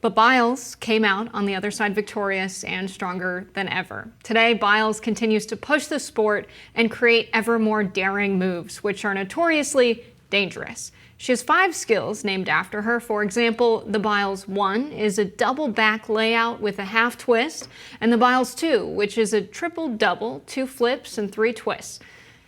But Biles came out on the other side victorious and stronger than ever. Today, Biles continues to push the sport and create ever more daring moves, which are notoriously dangerous. She has 5 skills named after her. For example, the Biles 1 is a double back layout with a half twist, and the Biles 2, which is a triple double, 2 flips and 3 twists.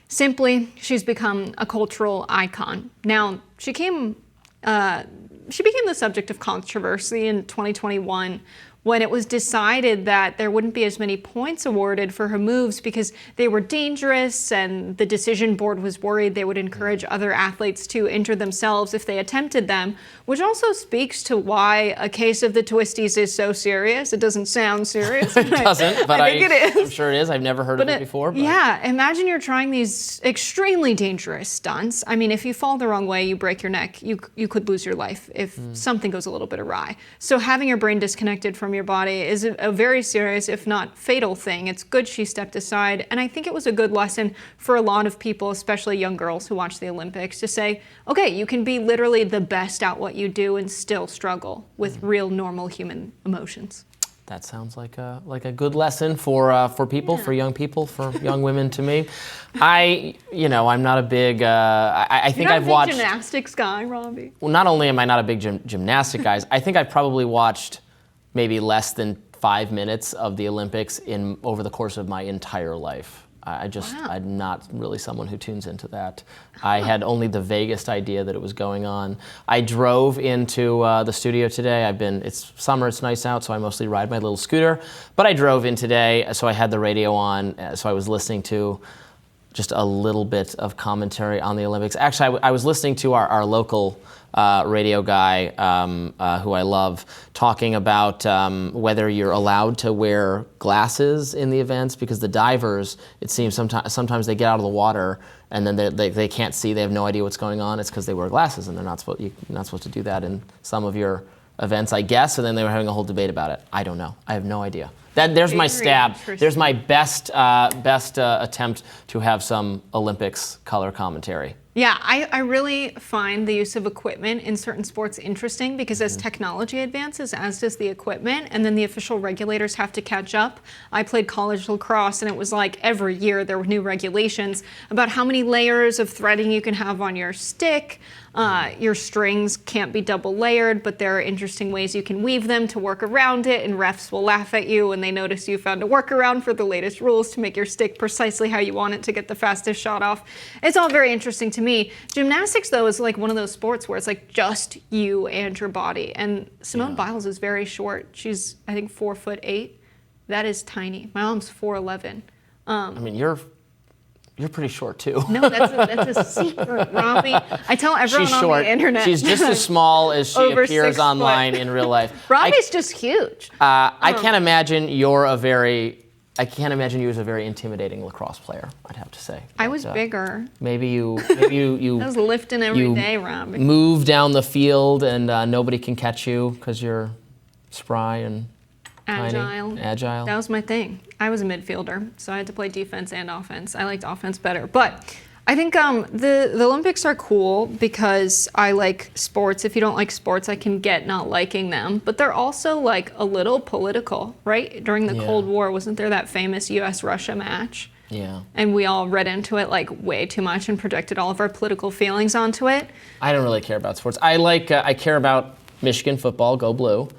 Simply, she's become a cultural icon. Now, she became the subject of controversy in 2021 when it was decided that there wouldn't be as many points awarded for her moves because they were dangerous, and the decision board was worried they would encourage other athletes to injure themselves if they attempted them, which also speaks to why a case of the twisties is so serious. It doesn't sound serious. It doesn't, but I think it is. I'm sure it is. I've never heard of it before. But. Yeah, imagine you're trying these extremely dangerous stunts. I mean, if you fall the wrong way, you break your neck, you could lose your life if something goes a little bit awry. So having your brain disconnected from your body is a very serious, if not fatal thing. It's good she stepped aside, and I think it was a good lesson for a lot of people, especially young girls who watch the Olympics, to say, okay, you can be literally the best at what you do and still struggle with real normal human emotions. That sounds like a good lesson for people, for young people, for young women. To me, I'm not a big. I think I've watched gymnastics guy, Robbie. Well, not only am I not a big gymnastic guy, I think I've probably watched maybe less than 5 minutes of the Olympics over the course of my entire life. I'm not really someone who tunes into that. I had only the vaguest idea that it was going on. I drove into the studio today. It's summer, it's nice out, so I mostly ride my little scooter. But I drove in today, so I had the radio on, so I was listening to just a little bit of commentary on the Olympics. Actually, I was listening to our local radio guy, who I love, talking about whether you're allowed to wear glasses in the events, because the divers, it seems sometimes they get out of the water and then they can't see, they have no idea what's going on. It's because they wear glasses, and you're not supposed to do that in some of your events, I guess. And then they were having a whole debate about it. I don't know. I have no idea. There's my stab. There's my best attempt to have some Olympics color commentary. Yeah, I really find the use of equipment in certain sports interesting, because as technology advances, as does the equipment, and then the official regulators have to catch up. I played college lacrosse, and it was like every year there were new regulations about how many layers of threading you can have on your stick. Your strings can't be double layered, but there are interesting ways you can weave them to work around it, and refs will laugh at you when they notice you found a workaround for the latest rules to make your stick precisely how you want it to get the fastest shot off. It's all very interesting to me. Gymnastics, though, is like one of those sports where it's like just you and your body. And Simone Biles is very short. She's, I think, 4'8". That is tiny. My mom's 4'11". I mean, you're pretty short too. No, that's a secret, Robbie. I tell everyone She's on short. the internet. She's just as small as she Over appears 6 online foot. in real life. Robbie's just huge. I can't imagine I can't imagine you as a very intimidating lacrosse player, I'd have to say. I was bigger. Maybe you I was lifting every day, Robbie. Move down the field and nobody can catch you because you're spry and Agile. Agile. That was my thing. I was a midfielder, so I had to play defense and offense. I liked offense better. But I think the Olympics are cool because I like sports. If you don't like sports, I can get not liking them. But they're also like a little political, right? During the Cold War, wasn't there that famous US-Russia match? Yeah. And we all read into it like way too much and projected all of our political feelings onto it. I don't really care about sports. I care about Michigan football, go blue,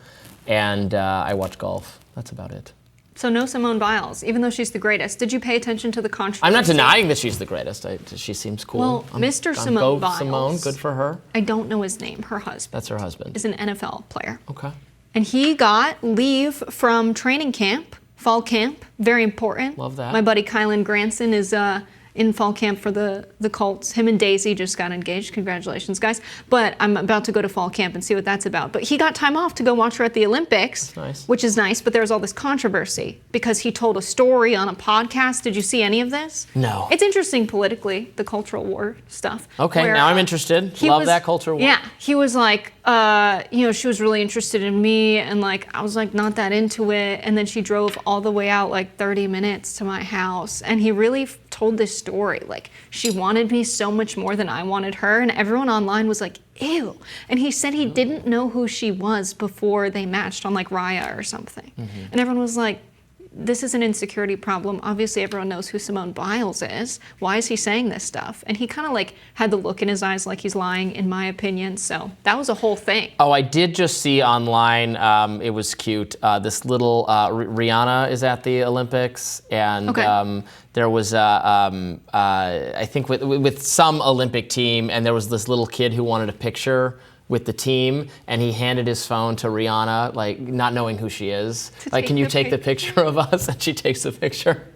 and I watch golf. That's about it. So no Simone Biles, even though she's the greatest. Did you pay attention to the controversy? I'm not denying that she's the greatest. She seems cool. Well, Mr. Simone Biles. Simone, good for her. I don't know his name. Her husband. That's her husband. Is an NFL player. Okay. And he got leave from training camp, fall camp. Very important. Love that. My buddy Kylan Granson is in fall camp for the Colts. Him and Daisy just got engaged. Congratulations, guys. But I'm about to go to fall camp and see what that's about. But he got time off to go watch her at the Olympics, That's nice. which is nice. But there was all this controversy because he told a story on a podcast. Did you see any of this? No. It's interesting politically, the cultural war stuff. Okay, where, now I'm interested. Love that culture war. Yeah, he was like, she was really interested in me, and like I was like not that into it. And then she drove all the way out like 30 minutes to my house, and he really told this story. Like she wanted me so much more than I wanted her, and everyone online was like, ew. And he said he didn't know who she was before they matched on like Raya or something. And everyone was like, this is an insecurity problem. Obviously everyone knows who Simone Biles is. Why is he saying this stuff? And he kind of like had the look in his eyes like he's lying, in my opinion. So that was a whole thing. Oh, I did just see online, it was cute, this little, Rihanna is at the Olympics, and Okay. there was, I think with some Olympic team, and there was this little kid who wanted a picture with the team, and he handed his phone to Rihanna, like not knowing who she is. Like, can you take the picture of us? And she takes the picture.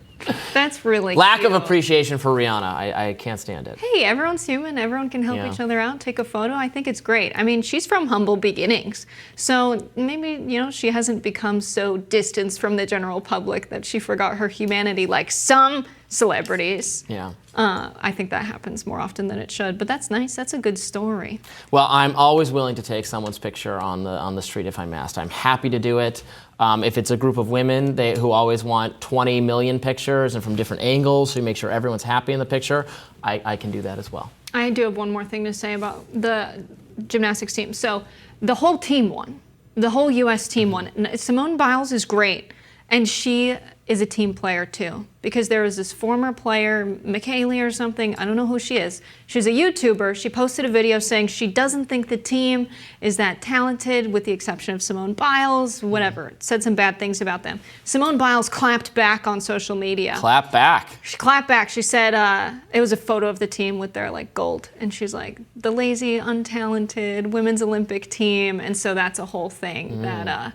That's really Lack cute. of appreciation for Rihanna. I can't stand it. Hey, everyone's human. Everyone can help Yeah. each other out, take a photo. I think it's great. I mean, she's from humble beginnings. So maybe, she hasn't become so distanced from the general public that she forgot her humanity like some celebrities. Yeah. I think that happens more often than it should, but that's nice. That's a good story. Well, I'm always willing to take someone's picture on the street if I'm asked. I'm happy to do it. If it's a group of women who always want 20 million pictures and from different angles, so you make sure everyone's happy in the picture, I can do that as well. I do have one more thing to say about the gymnastics team. So the whole team won. The whole U.S. team won. Simone Biles is great, and she is a team player too, because there was this former player, McKaylee or something, I don't know who she is. She's a YouTuber. She posted a video saying she doesn't think the team is that talented, with the exception of Simone Biles, whatever. Said some bad things about them. Simone Biles clapped back on social media. Clap back. She clapped back. She said it was a photo of the team with their like gold, and she's like, the lazy, untalented women's Olympic team, and so that's a whole thing that.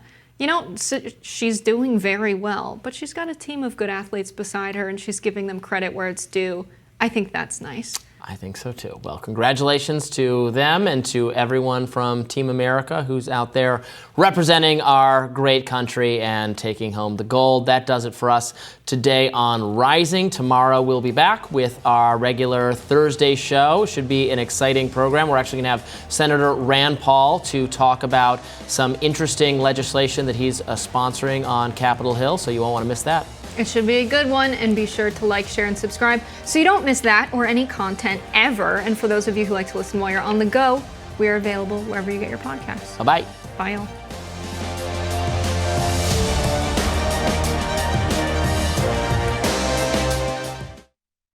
She's doing very well, but she's got a team of good athletes beside her, and she's giving them credit where it's due. I think that's nice. I think so too. Well, congratulations to them and to everyone from Team America who's out there representing our great country and taking home the gold. That does it for us today on Rising. Tomorrow we'll be back with our regular Thursday show. Should be an exciting program. We're actually going to have Senator Rand Paul to talk about some interesting legislation that he's sponsoring on Capitol Hill, so you won't want to miss that. It should be a good one, and be sure to like, share, and subscribe so you don't miss that or any content ever. And for those of you who like to listen while you're on the go, we are available wherever you get your podcasts. Bye-bye. Bye, y'all.